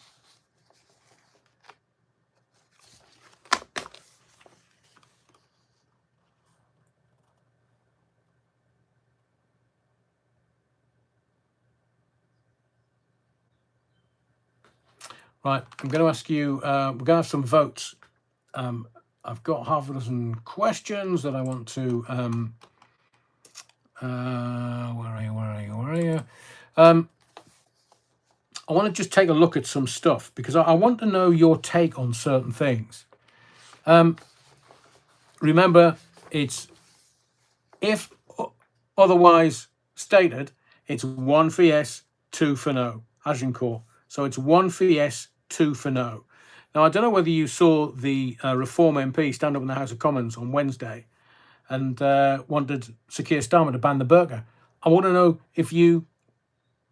Right, I'm going to ask you, we're going to have some votes. I've got half a dozen questions that I want to, where are you? I want to just take a look at some stuff because I want to know your take on certain things. Remember, it's if otherwise stated, it's 1 for yes, 2 for no, Agincourt. So it's 1 for yes, 2 for no. Now, I don't know whether you saw the Reform MP stand up in the House of Commons on Wednesday and wanted Sir Keir Starmer to ban the burqa. I want to know if you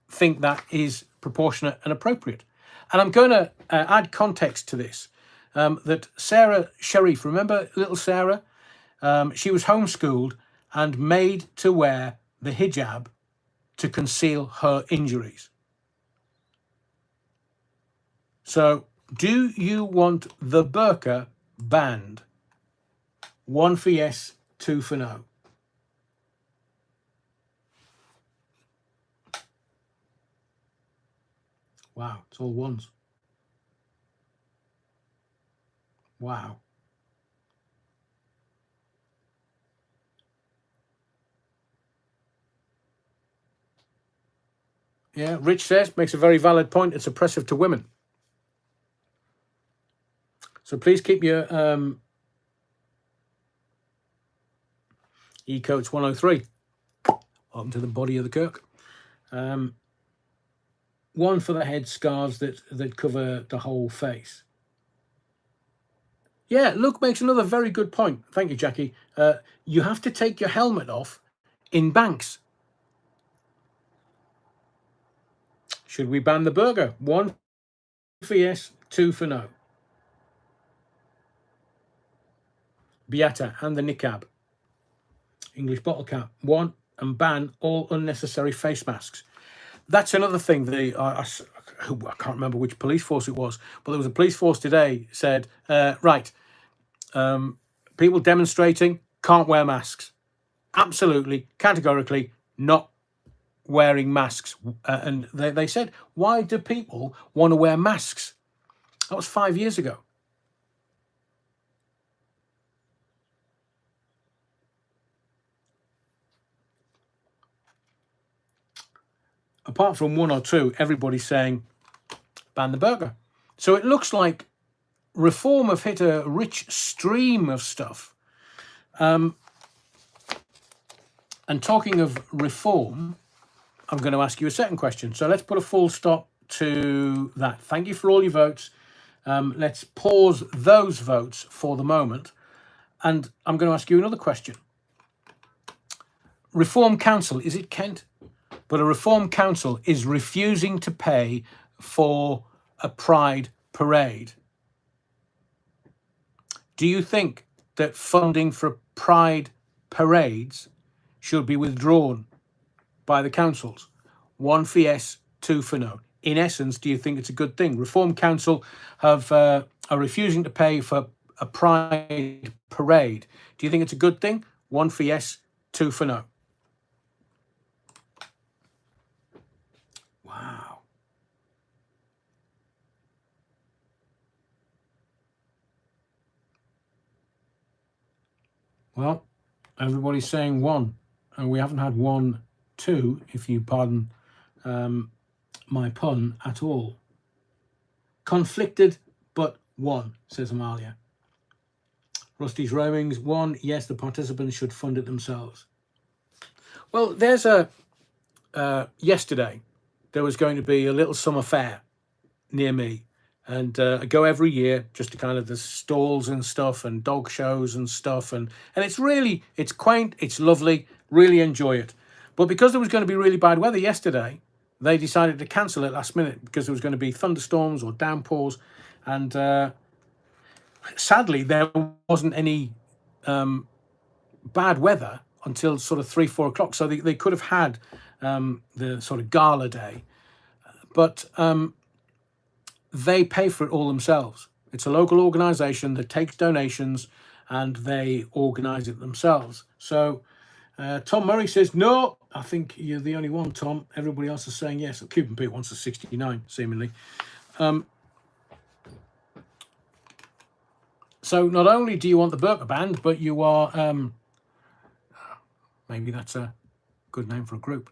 think that is proportionate and appropriate. And I'm going to add context to this, that Sarah Sharif, remember little Sarah? She was homeschooled and made to wear the hijab to conceal her injuries. So, do you want the burqa banned? 1 for yes, 2 for no. Wow, it's all ones. Wow. Yeah, Rich says, makes a very valid point. It's oppressive to women. So please keep your E-Coats 103. Welcome to the body of the Kirk. One for the head scarves that cover the whole face. Yeah, Luke makes another very good point. Thank you, Jackie. You have to take your helmet off in banks. Should we ban the burger? 1 for yes, 2 for no. Beata and the niqab. English bottle cap. 1, and ban all unnecessary face masks. That's another thing. I can't remember which police force it was, but there was a police force today said, right, people demonstrating can't wear masks. Absolutely, categorically not wearing masks. And they said, why do people want to wear masks? That was 5 years ago. Apart from 1 or 2, everybody's saying ban the burger. So it looks like Reform have hit a rich stream of stuff. And talking of Reform, I'm going to ask you a second question. So let's put a full stop to that. Thank you for all your votes. Let's pause those votes for the moment. And I'm going to ask you another question. Reform Council, is it Kent? But a Reform Council is refusing to pay for a Pride parade. Do you think that funding for Pride parades should be withdrawn by the councils? 1 for yes, 2 for no. In essence, do you think it's a good thing? Reform Council are refusing to pay for a Pride parade. Do you think it's a good thing? 1 for yes, 2 for no. Wow. Well, everybody's saying 1, and we haven't had 1, 2, if you pardon my pun at all. Conflicted, but 1, says Amalia. Rusty's Roamings, 1, yes, the participants should fund it themselves. Well, there's yesterday, there was going to be a little summer fair near me. And I go every year just to kind of the stalls and stuff and dog shows and stuff. And it's quaint, it's lovely, really enjoy it. But because there was going to be really bad weather yesterday, they decided to cancel it last minute because there was going to be thunderstorms or downpours. And sadly, there wasn't any bad weather until sort of 3, 4 o'clock. So they could have had the sort of gala day. But they pay for it all themselves. It's a local organisation that takes donations and they organise it themselves. So Tom Murray says, no, I think you're the only one, Tom. Everybody else is saying yes. Cuban Pete wants a 69, seemingly. So not only do you want the burqa band, but you are, maybe that's a good name for a group.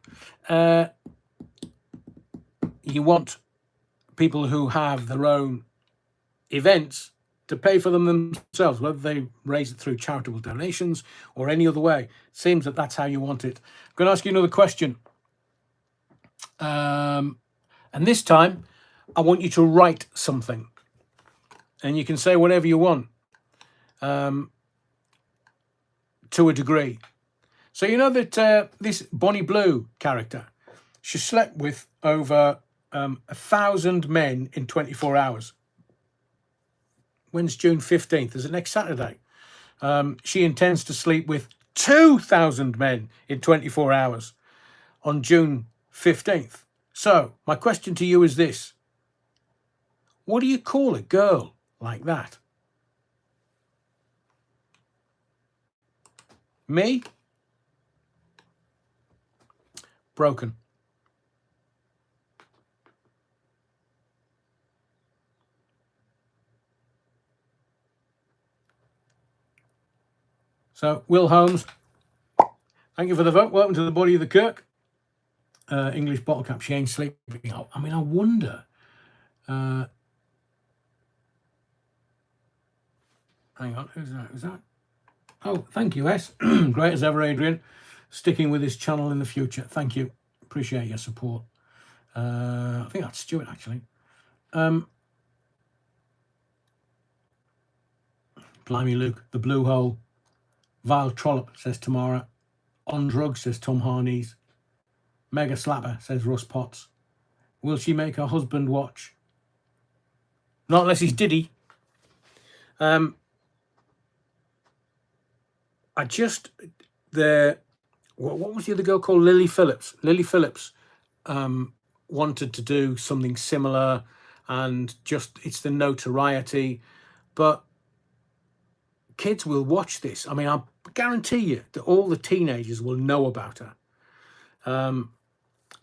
You want people who have their own events to pay for them themselves, whether they raise it through charitable donations or any other way. It seems that that's how you want it. I'm going to ask you another question. And this time, I want you to write something. And you can say whatever you want to a degree. So you know that this Bonnie Blue character, she slept with over 1,000 men in 24 hours. When's June 15th? Is it next Saturday? She intends to sleep with 2,000 men in 24 hours on June 15th. So my question to you is this. What do you call a girl like that? Me? Broken. So, Will Holmes, thank you for the vote. Welcome to the body of the Kirk. English bottle cap, she ain't sleeping. I mean, I wonder. Hang on, who's that? Oh, thank you, S. Great as ever, Adrian. Sticking with this channel in the future. Thank you. Appreciate your support. I think that's Stuart, actually. Blimey Luke, the blue hole. Vile Trollop, says Tamara. On drugs, says Tom Harneys. Mega Slapper, says Russ Potts. Will she make her husband watch? Not unless he's Diddy. I just... What was the other girl called? Lily Phillips. Lily Phillips wanted to do something similar, and just it's the notoriety. But kids will watch this. I mean, I guarantee you that all the teenagers will know about her.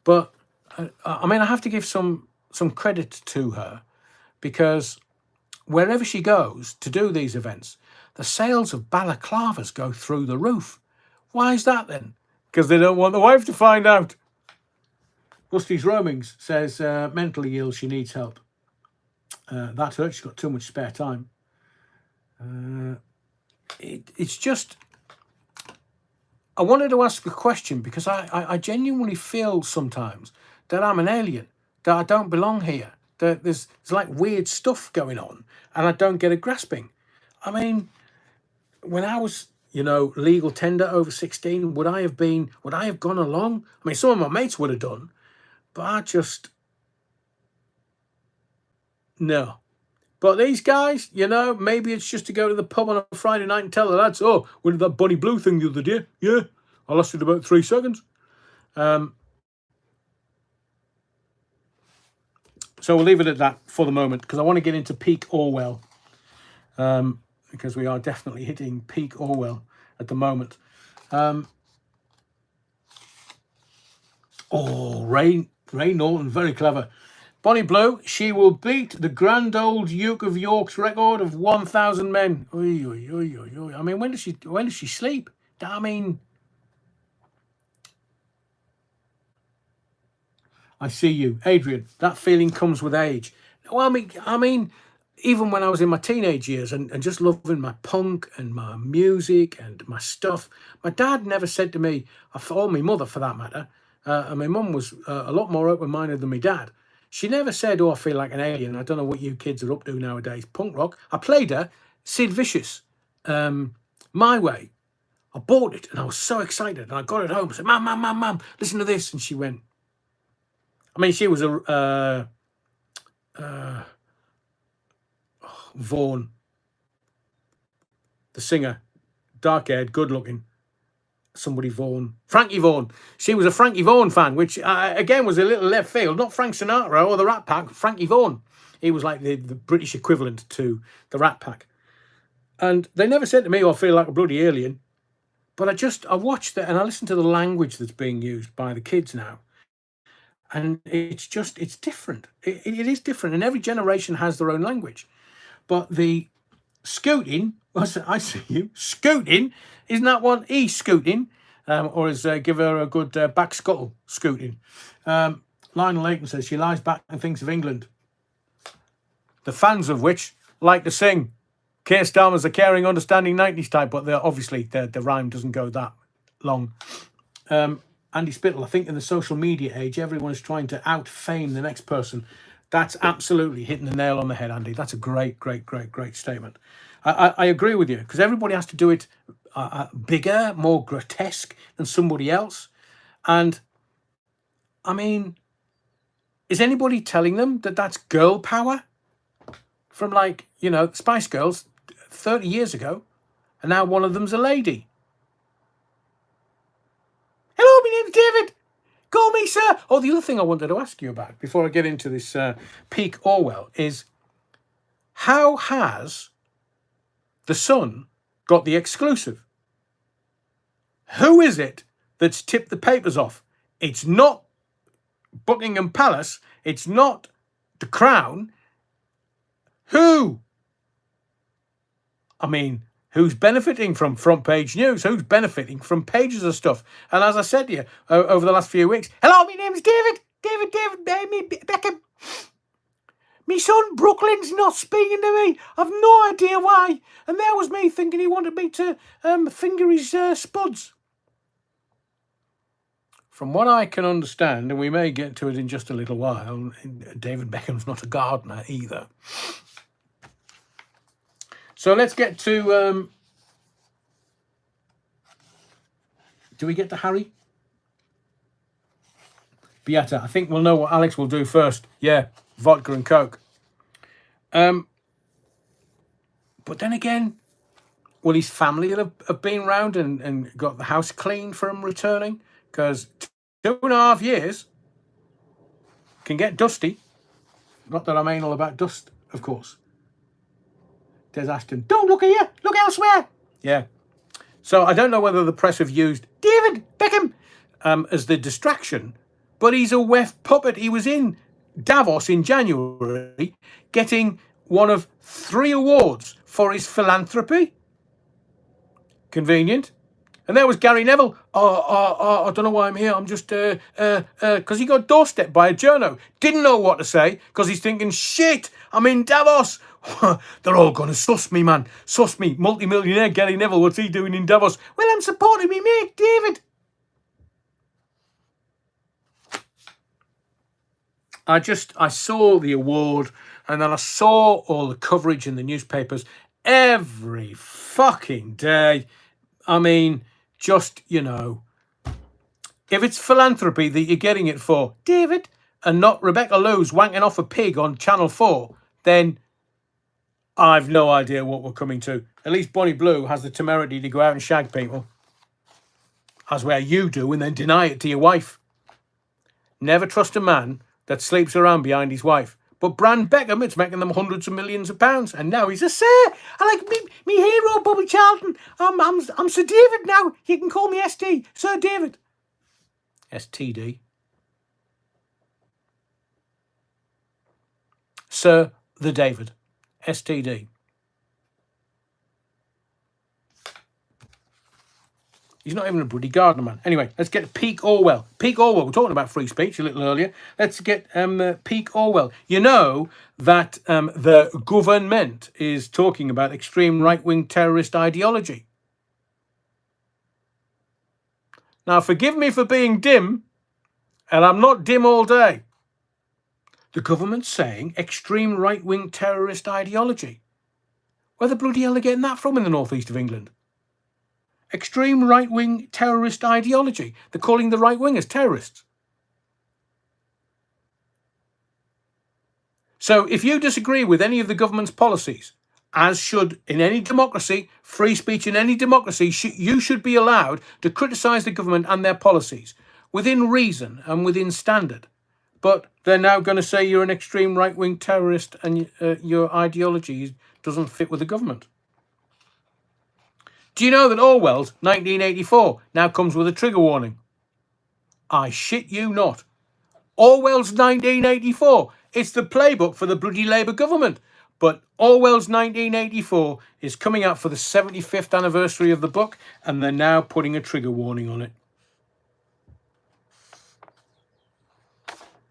But I mean, I have to give some credit to her, because wherever she goes to do these events, the sales of balaclavas go through the roof. Why is that then? Because they don't want the wife to find out. Rusty's Roamings says mentally ill, she needs help. That hurts. She's got too much spare time. It's just, I wanted to ask a question, because I genuinely feel sometimes that I'm an alien, that I don't belong here, that there's like weird stuff going on, and I don't get a grasping. I mean, when I was, legal tender over 16, would I have gone along? I mean, some of my mates would have done, but I just, no. But these guys, maybe it's just to go to the pub on a Friday night and tell the lads, oh, we did that Bunny Blue thing the other day. Yeah, I lasted about 3 seconds. So we'll leave it at that for the moment, because I want to get into peak Orwell, because we are definitely hitting peak Orwell at the moment. Ray Norton, very clever. Bonnie Blue, she will beat the grand old Duke of York's record of 1,000 men. Oy, oy, oy, oy, oy. I mean, when does she sleep? I mean, I see you, Adrian. That feeling comes with age. Well, I mean, even when I was in my teenage years and just loving my punk and my music and my stuff, my dad never said to me, or my mother for that matter, and my mum was a lot more open-minded than my dad. She never said, oh, I feel like an alien. I don't know what you kids are up to nowadays. Punk rock. I played her Sid Vicious, My Way. I bought it and I was so excited. And I got it home. I said, Mum, listen to this. And she went, I mean, she was a Vaughan, the singer, dark-haired, good-looking. Somebody Vaughan, Frankie Vaughan. She was a Frankie Vaughan fan, which again was a little left field. Not Frank Sinatra or the Rat Pack. Frankie Vaughan. He was like the British equivalent to the Rat Pack. And they never said to me, "Oh, I feel like a bloody alien." But I watched it and I listened to the language that's being used by the kids now, and it's different. It is different, and every generation has their own language. But the scooting, I see you scooting. Isn't that one scooting? Or is give her a good back scuttle scooting? Lionel Layton says she lies back and thinks of England, the fans of which like to sing. Keir Starmer's a caring, understanding 90s type, but obviously the rhyme doesn't go that long. Andy Spittle, I think in the social media age, everyone is trying to out-fame the next person. That's absolutely hitting the nail on the head, Andy. That's a great statement. I agree with you, because everybody has to do it bigger, more grotesque than somebody else. And, I mean, is anybody telling them that that's girl power? From, like, Spice Girls 30 years ago, and now one of them's a lady. Hello, my name's David. Call me sir. Oh, the other thing I wanted to ask you about before I get into this peak Orwell is, how has The Sun got the exclusive? Who is it that's tipped the papers off? It's not Buckingham Palace. It's not the Crown. Who? I mean, who's benefiting from front page news? Who's benefiting from pages of stuff? And as I said to you over the last few weeks, hello, my name's David Beckham. Me son Brooklyn's not speaking to me. I've no idea why. And there was me thinking he wanted me to finger his spuds. From what I can understand, and we may get to it in just a little while, David Beckham's not a gardener either. So let's get to... do we get to Harry? Beata. I think we'll know what Alex will do first. Yeah, vodka and Coke. But then again, will his family have been round and got the house cleaned for him returning? Because 2.5 years can get dusty. Not that I'm anal about dust, of course. Des Ashton, don't look here, look elsewhere. Yeah. So I don't know whether the press have used David Beckham as the distraction, but he's a weft puppet. He was in Davos in January getting one of 3 awards for his philanthropy. Convenient. And there was Gary Neville. I don't know why I'm here. I'm just, because he got doorstepped by a journo. Didn't know what to say because he's thinking, shit, I'm in Davos. They're all going to suss me, man. Suss me. Multi-millionaire Gary Neville, what's he doing in Davos? Well, I'm supporting me mate, David. I saw the award and then I saw all the coverage in the newspapers every fucking day. I mean, just, you know, if it's philanthropy that you're getting it for, David, and not Rebecca Lewis wanking off a pig on Channel 4, then I've no idea what we're coming to. At least Bonnie Blue has the temerity to go out and shag people. As where you do and then deny it to your wife. Never trust a man that sleeps around behind his wife. But Brand Beckham, it's making them hundreds of millions of pounds. And now he's a sir. I like me hero, Bobby Charlton. I'm Sir David now. You can call me ST. Sir David. STD. Sir the David. STD. He's not even a bloody gardener, man. Anyway, let's get to Peak Orwell. Peak Orwell, we're talking about free speech a little earlier. Let's get Peak Orwell. You know that the government is talking about extreme right-wing terrorist ideology. Now, forgive me for being dim, and I'm not dim all day. The government's saying extreme right-wing terrorist ideology. Where the bloody hell are they getting that from in the northeast of England? Extreme right-wing terrorist ideology. They're calling the right-wingers terrorists. So if you disagree with any of the government's policies, as should in any democracy, free speech in any democracy, you should be allowed to criticise the government and their policies within reason and within standard. But they're now going to say you're an extreme right-wing terrorist and your ideology doesn't fit with the government. Do you know that Orwell's 1984 now comes with a trigger warning? I shit you not. Orwell's 1984. It's the playbook for the bloody Labour government. But Orwell's 1984 is coming out for the 75th anniversary of the book, and they're now putting a trigger warning on it.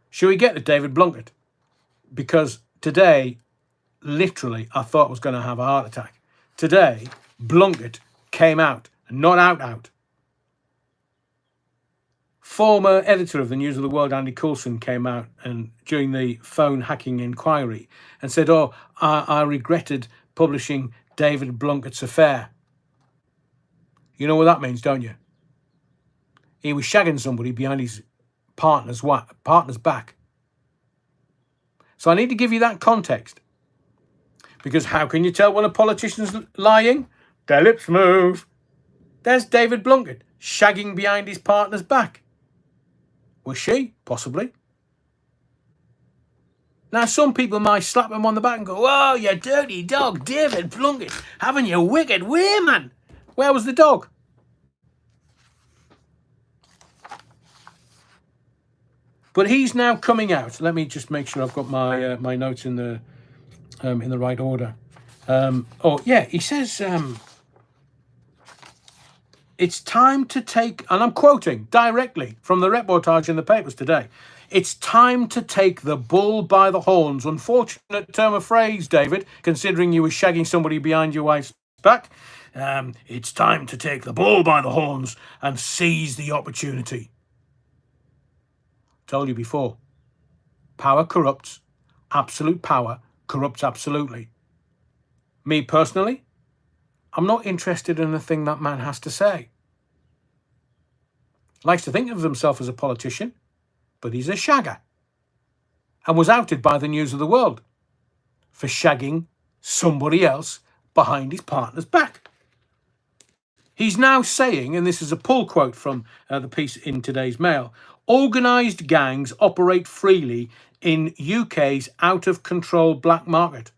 Should we get to David Blunkett? Because today, literally, I thought I was going to have a heart attack. Today, Blunkett came out, and not out. Former editor of the News of the World, Andy Coulson, came out and during the phone hacking inquiry and said, I regretted publishing David Blunkett's affair. You know what that means, don't you? He was shagging somebody behind his partner's back. So I need to give you that context. Because how can you tell when a politician's lying? Their lips move. There's David Blunkett shagging behind his partner's back. Was she? Possibly. Now, some people might slap him on the back and go, oh, you dirty dog, David Blunkett, having your wicked way, man. Where was the dog? But he's now coming out. Let me just make sure I've got my my notes in the right order. He says... It's time to take, and I'm quoting directly from the reportage in the papers today, it's time to take the bull by the horns. Unfortunate term of phrase, David, considering you were shagging somebody behind your wife's back. It's time to take the bull by the horns and seize the opportunity. Told you before, power corrupts. Absolute power corrupts absolutely. Me personally, I'm not interested in the thing that man has to say. Likes to think of himself as a politician, but he's a shagger, and was outed by the News of the World for shagging somebody else behind his partner's back. He's now saying, and this is a pull quote from the piece in today's Mail, organised gangs operate freely in UK's out-of-control black market.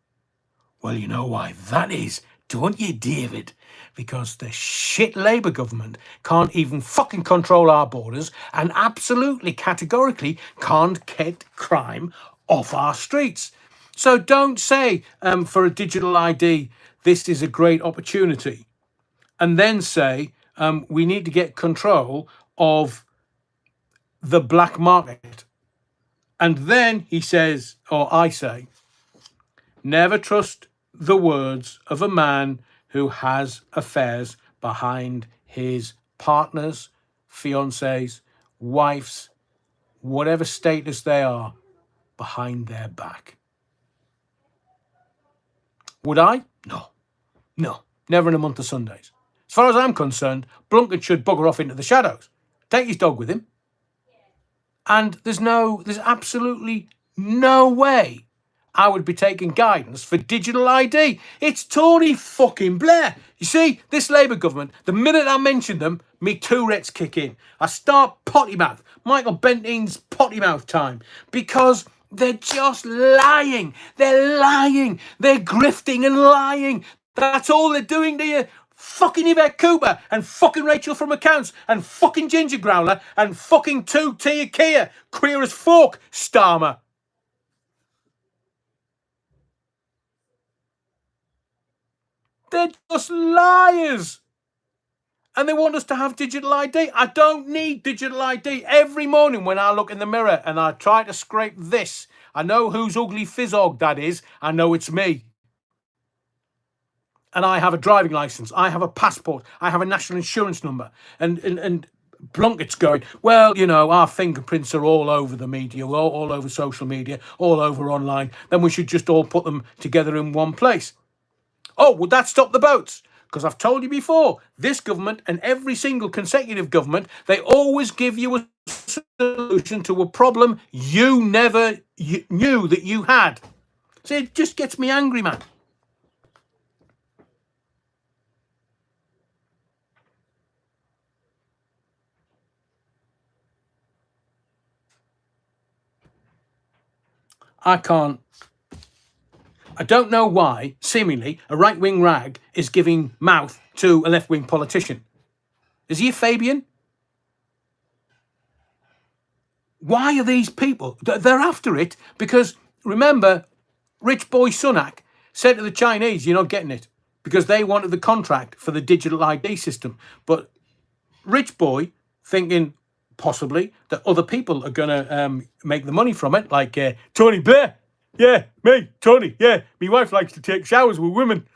Well, you know why that is, don't you, David? Because the shit Labour government can't even fucking control our borders and absolutely categorically can't get crime off our streets. So don't say for a digital ID, this is a great opportunity, and then say we need to get control of the black market. And then he says, or I say, never trust the words of a man who has affairs behind his partners, fiancés, wives, whatever status they are, behind their back. Would I? No, never in a month of Sundays. As far as I'm concerned, Blunkett should bugger off into the shadows. Take his dog with him. And there's absolutely no way I would be taking guidance for digital ID. It's Tony fucking Blair. You see, this Labour government, the minute I mention them, me Tourette's kick in. I start potty mouth. Michael Bentine's potty mouth time. Because they're just lying. They're lying. They're grifting and lying. That's all they're doing to you. Fucking Yvette Cooper and fucking Rachel from Accounts and fucking Ginger Growler and fucking Tia Kia, queer as fork, Starmer. They're just liars. And they want us to have digital ID. I don't need digital ID. Every morning when I look in the mirror and I try to scrape this, I know whose ugly fizzog that is. I know it's me. And I have a driving license. I have a passport. I have a national insurance number. And Blunkett's going, well, you know, our fingerprints are all over the media, all over social media, all over online. Then we should just all put them together in one place. Oh, would that stop the boats? Because I've told you before, this government and every single consecutive government, they always give you a solution to a problem you never knew that you had. So it just gets me angry, man. I don't know why, seemingly, a right-wing rag is giving mouth to a left-wing politician. Is he a Fabian? Why are these people? They're after it because, remember, Rich Boy Sunak said to the Chinese, you're not getting it, because they wanted the contract for the digital ID system. But Rich Boy, thinking possibly that other people are going to make the money from it, like Tony Blair. Yeah, me, Tony. Yeah, my wife likes to take showers with women.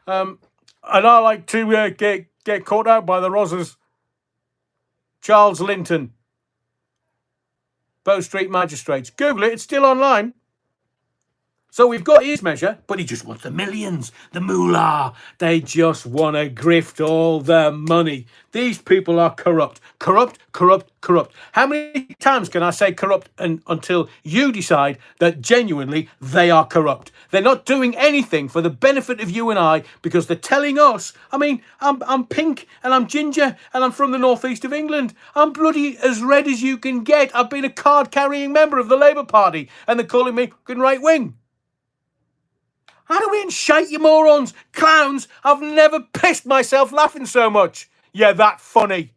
And I like to get caught out by the Rozzers. Charles Linton. Bow Street Magistrates. Google it, it's still online. So we've got his measure, but he just wants the millions, the moolah. They just want to grift all the money. These people are corrupt. Corrupt, corrupt, corrupt. How many times can I say corrupt until you decide that genuinely they are corrupt? They're not doing anything for the benefit of you and I because they're telling us, I mean, I'm pink and I'm ginger and I'm from the northeast of England. I'm bloody as red as you can get. I've been a card-carrying member of the Labour Party and they're calling me fucking right wing. How do we shite, you morons? Clowns, I've never pissed myself laughing so much. Yeah, that funny.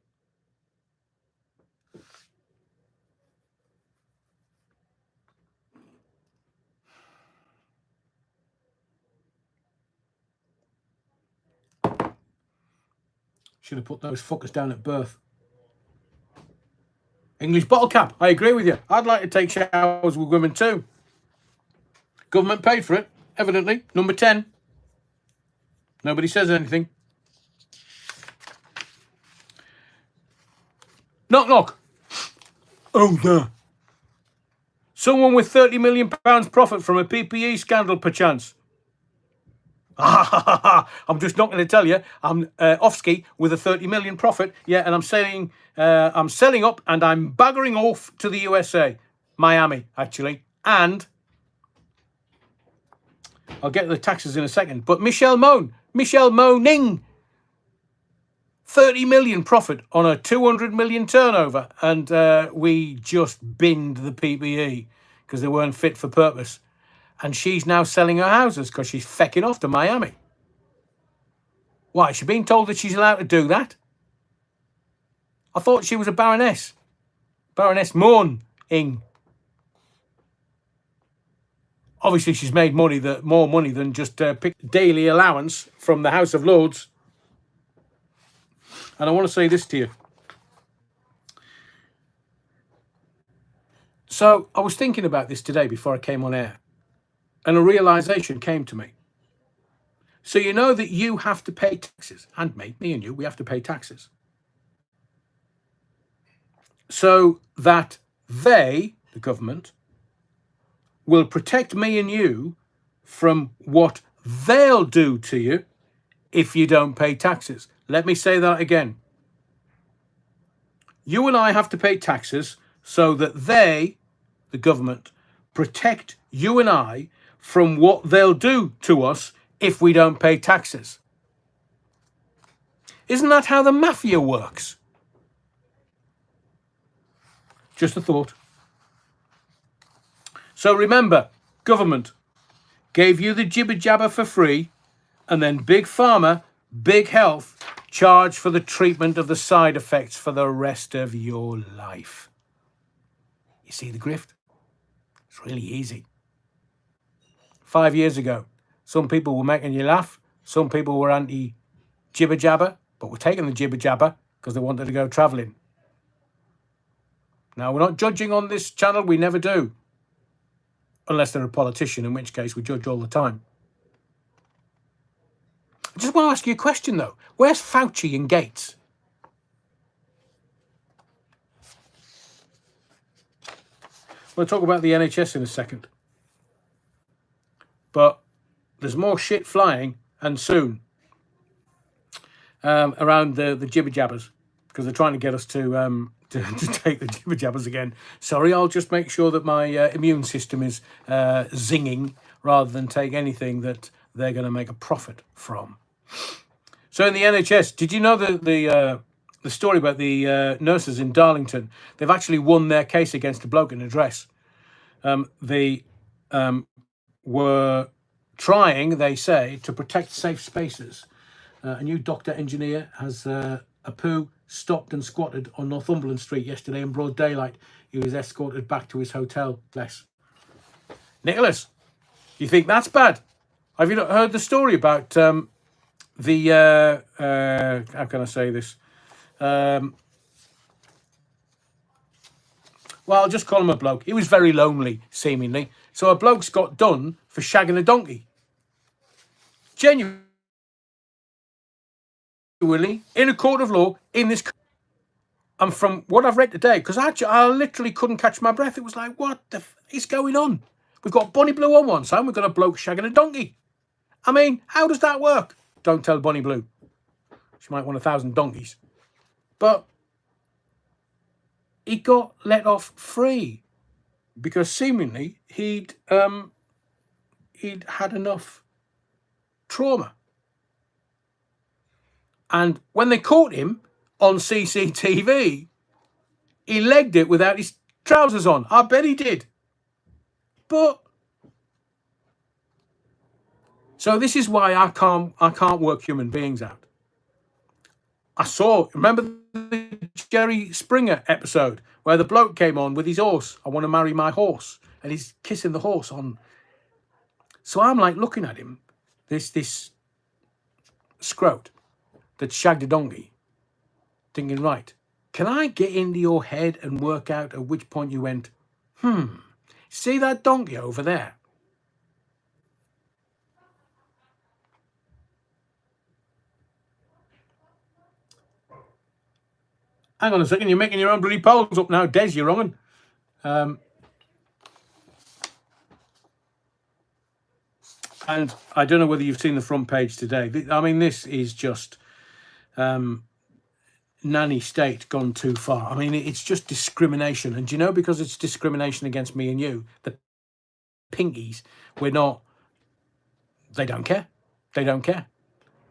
Should have put those fuckers down at birth. English bottle cap. I agree with you. I'd like to take showers with women too. Government paid for it, evidently. Number 10. Nobody says anything. Knock, knock. Oh, there. Someone with £30 million profit from a PPE scandal, perchance. I'm just not going to tell you. I'm off-ski with a 30 million profit. Yeah, and I'm selling up and I'm baggering off to the USA. Miami, actually. And I'll get to the taxes in a second. But Michelle Moaning, 30 million profit on a 200 million turnover. And we just binned the PPE because they weren't fit for purpose. And she's now selling her houses because she's fecking off to Miami. Why? She's being told that she's allowed to do that? I thought she was a baroness. Baroness Mourning. Obviously, she's made more money than just pick daily allowance from the House of Lords. And I want to say this to you. So I was thinking about this today before I came on air. And a realization came to me. So you know that you have to pay taxes. And me and you, we have to pay taxes. So that they, the government, will protect me and you from what they'll do to you if you don't pay taxes. Let me say that again. You and I have to pay taxes so that they, the government, protect you and I from what they'll do to us if we don't pay taxes. Isn't that how the mafia works? Just a thought. So remember, government gave you the jibber jabber for free, and then Big Pharma, Big Health, charge for the treatment of the side effects for the rest of your life. You see the grift? It's really easy. 5 years ago, some people were making you laugh. Some people were anti-jibber jabber, but were taking the jibber jabber because they wanted to go travelling. Now, we're not judging on this channel. We never do. Unless they're a politician, in which case we judge all the time. I just want to ask you a question, though. Where's Fauci and Gates? We'll talk about the NHS in a second. But there's more shit flying, and soon, around the jibber jabbers, because they're trying to get us to take the jibber jabbers again. Sorry, I'll just make sure that my immune system is zinging rather than take anything that they're going to make a profit from. So in the NHS, did you know the story about the nurses in Darlington? They've actually won their case against a bloke in a dress. They were trying, they say, to protect safe spaces. A new doctor engineer has a poo stopped and squatted on Northumberland Street yesterday in broad daylight. He was escorted back to his hotel. Bless. Nicholas, you think that's bad? Have you not heard the story about how can I say this? Well, I'll just call him a bloke. He was very lonely, seemingly. So a bloke's got done for shagging a donkey. Genuinely, in a court of law, in this... And from what I've read today, because I literally couldn't catch my breath. It was like, what the is going on? We've got Bonnie Blue on one side, we've got a bloke shagging a donkey. I mean, how does that work? Don't tell Bonnie Blue. She might want 1,000 donkeys. But he got let off free because seemingly he'd had enough trauma. And when they caught him on CCTV, he legged it without his trousers on. I bet he did. But so this is why I can't work human beings out. Remember the Jerry Springer episode where the bloke came on with his horse. I want to marry my horse. And he's kissing the horse on. So I'm like looking at him, this scrote that shagged a donkey. thinking, right, can I get into your head and work out at which point you went, see that donkey over there? Hang on a second, you're making your own bloody polls up now. Des, you're wrong. And I don't know whether you've seen the front page today. I mean, this is just nanny state gone too far. I mean, it's just discrimination. And do you know, because it's discrimination against me and you, the pinkies, they don't care. They don't care.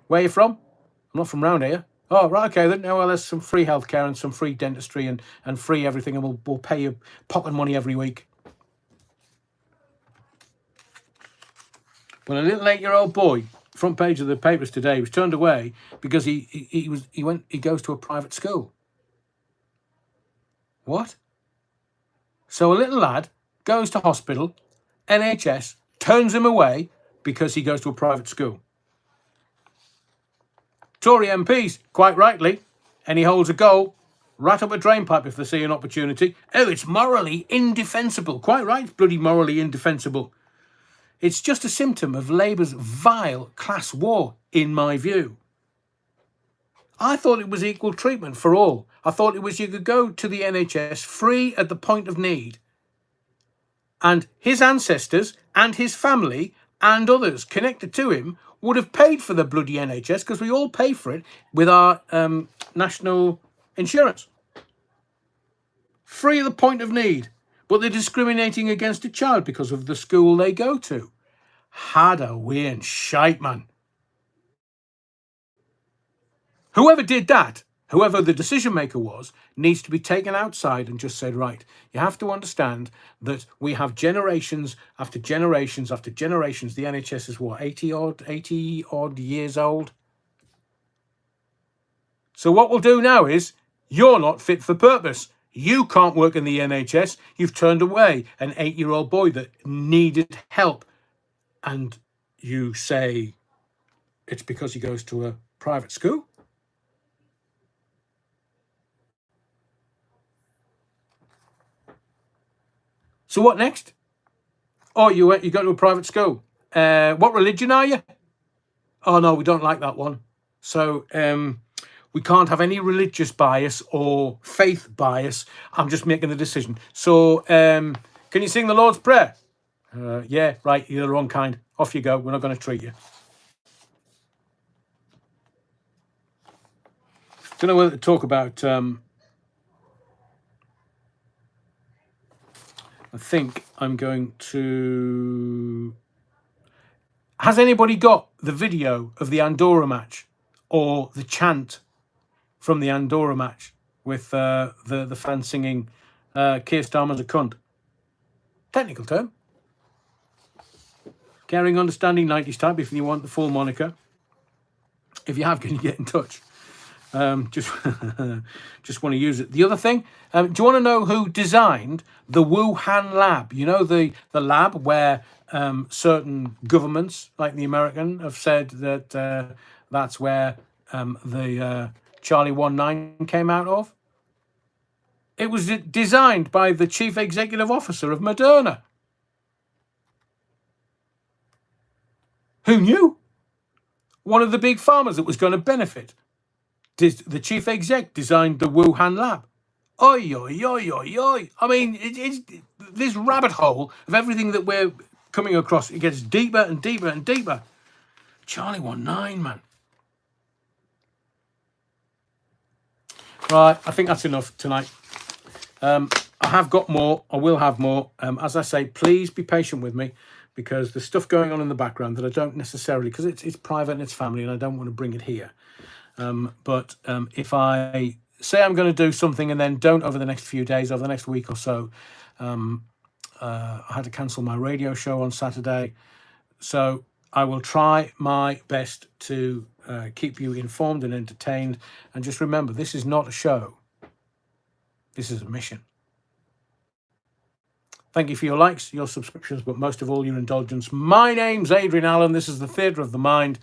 Where are you from? I'm not from round here. Oh, right, okay then. Well, there's some free healthcare and some free dentistry and free everything, and we'll pay you pocket money every week. Well, a little 8-year-old boy, front page of the papers today, was turned away because he goes to a private school. What? So a little lad goes to hospital, NHS turns him away because he goes to a private school. Tory MPs, quite rightly, and he holds a goal, rat up a drain pipe if they see an opportunity. Oh, it's morally indefensible. Quite right, it's bloody morally indefensible. It's just a symptom of Labour's vile class war, in my view. I thought it was equal treatment for all. I thought it was you could go to the NHS free at the point of need. And his ancestors and his family and others connected to him would have paid for the bloody NHS, because we all pay for it with our national insurance. Free at the point of need. But they're discriminating against a child because of the school they go to. Had a weird shite, man. Whoever did that, whoever the decision maker was, needs to be taken outside and just said, right, you have to understand that we have generations after generations after generations. The NHS is what, 80 odd years old? So what we'll do now is, you're not fit for purpose. You can't work in the NHS. You've turned away an 8-year-old boy that needed help. And you say it's because he goes to a private school? So what next? Oh, you go to a private school. What religion are you? Oh, no, we don't like that one. So we can't have any religious bias or faith bias. I'm just making the decision. So can you sing the Lord's Prayer? Yeah, right, you're the wrong kind. Off you go. We're not going to treat you. Don't know whether to talk about... I think I'm going to... Has anybody got the video of the Andorra match or the chant from the Andorra match with the fans singing Keir Starmer's a cunt? Technical term. Caring, understanding 90s type, if you want the full moniker. If you have, can you get in touch? Just want to use it. The other thing, do you want to know who designed the Wuhan lab? You know, the lab where certain governments, like the American, have said that that's where the Charlie 19 came out of? It was designed by the chief executive officer of Moderna. Who knew? One of the big pharmas that was going to benefit. The chief exec designed the Wuhan lab. Oi, oi, oi, oi, oi. I mean, it's this rabbit hole of everything that we're coming across. It gets deeper and deeper and deeper. Charlie 19, man. Right, I think that's enough tonight. I have got more. I will have more. As I say, please be patient with me, because there's stuff going on in the background that I don't necessarily, because it's private and it's family, and I don't want to bring it here. But if I say I'm going to do something and then don't over the next few days, over the next week or so, I had to cancel my radio show on Saturday. So I will try my best to keep you informed and entertained. And just remember, this is not a show. This is a mission. Thank you for your likes, your subscriptions, but most of all, your indulgence. My name's Adrian Allen. This is the Theatre of the Mind.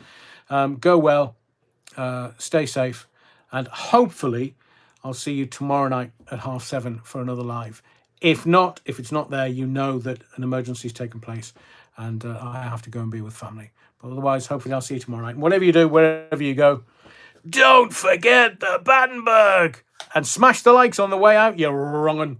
Go well. Stay safe, And hopefully I'll see you tomorrow night at 7:30 for another live. If not, if it's not there, you know that an emergency's taken place and I have to go and be with family. But otherwise, hopefully I'll see you tomorrow night. And whatever you do, wherever you go, don't forget the Battenberg. And smash the likes on the way out, you wrong'un.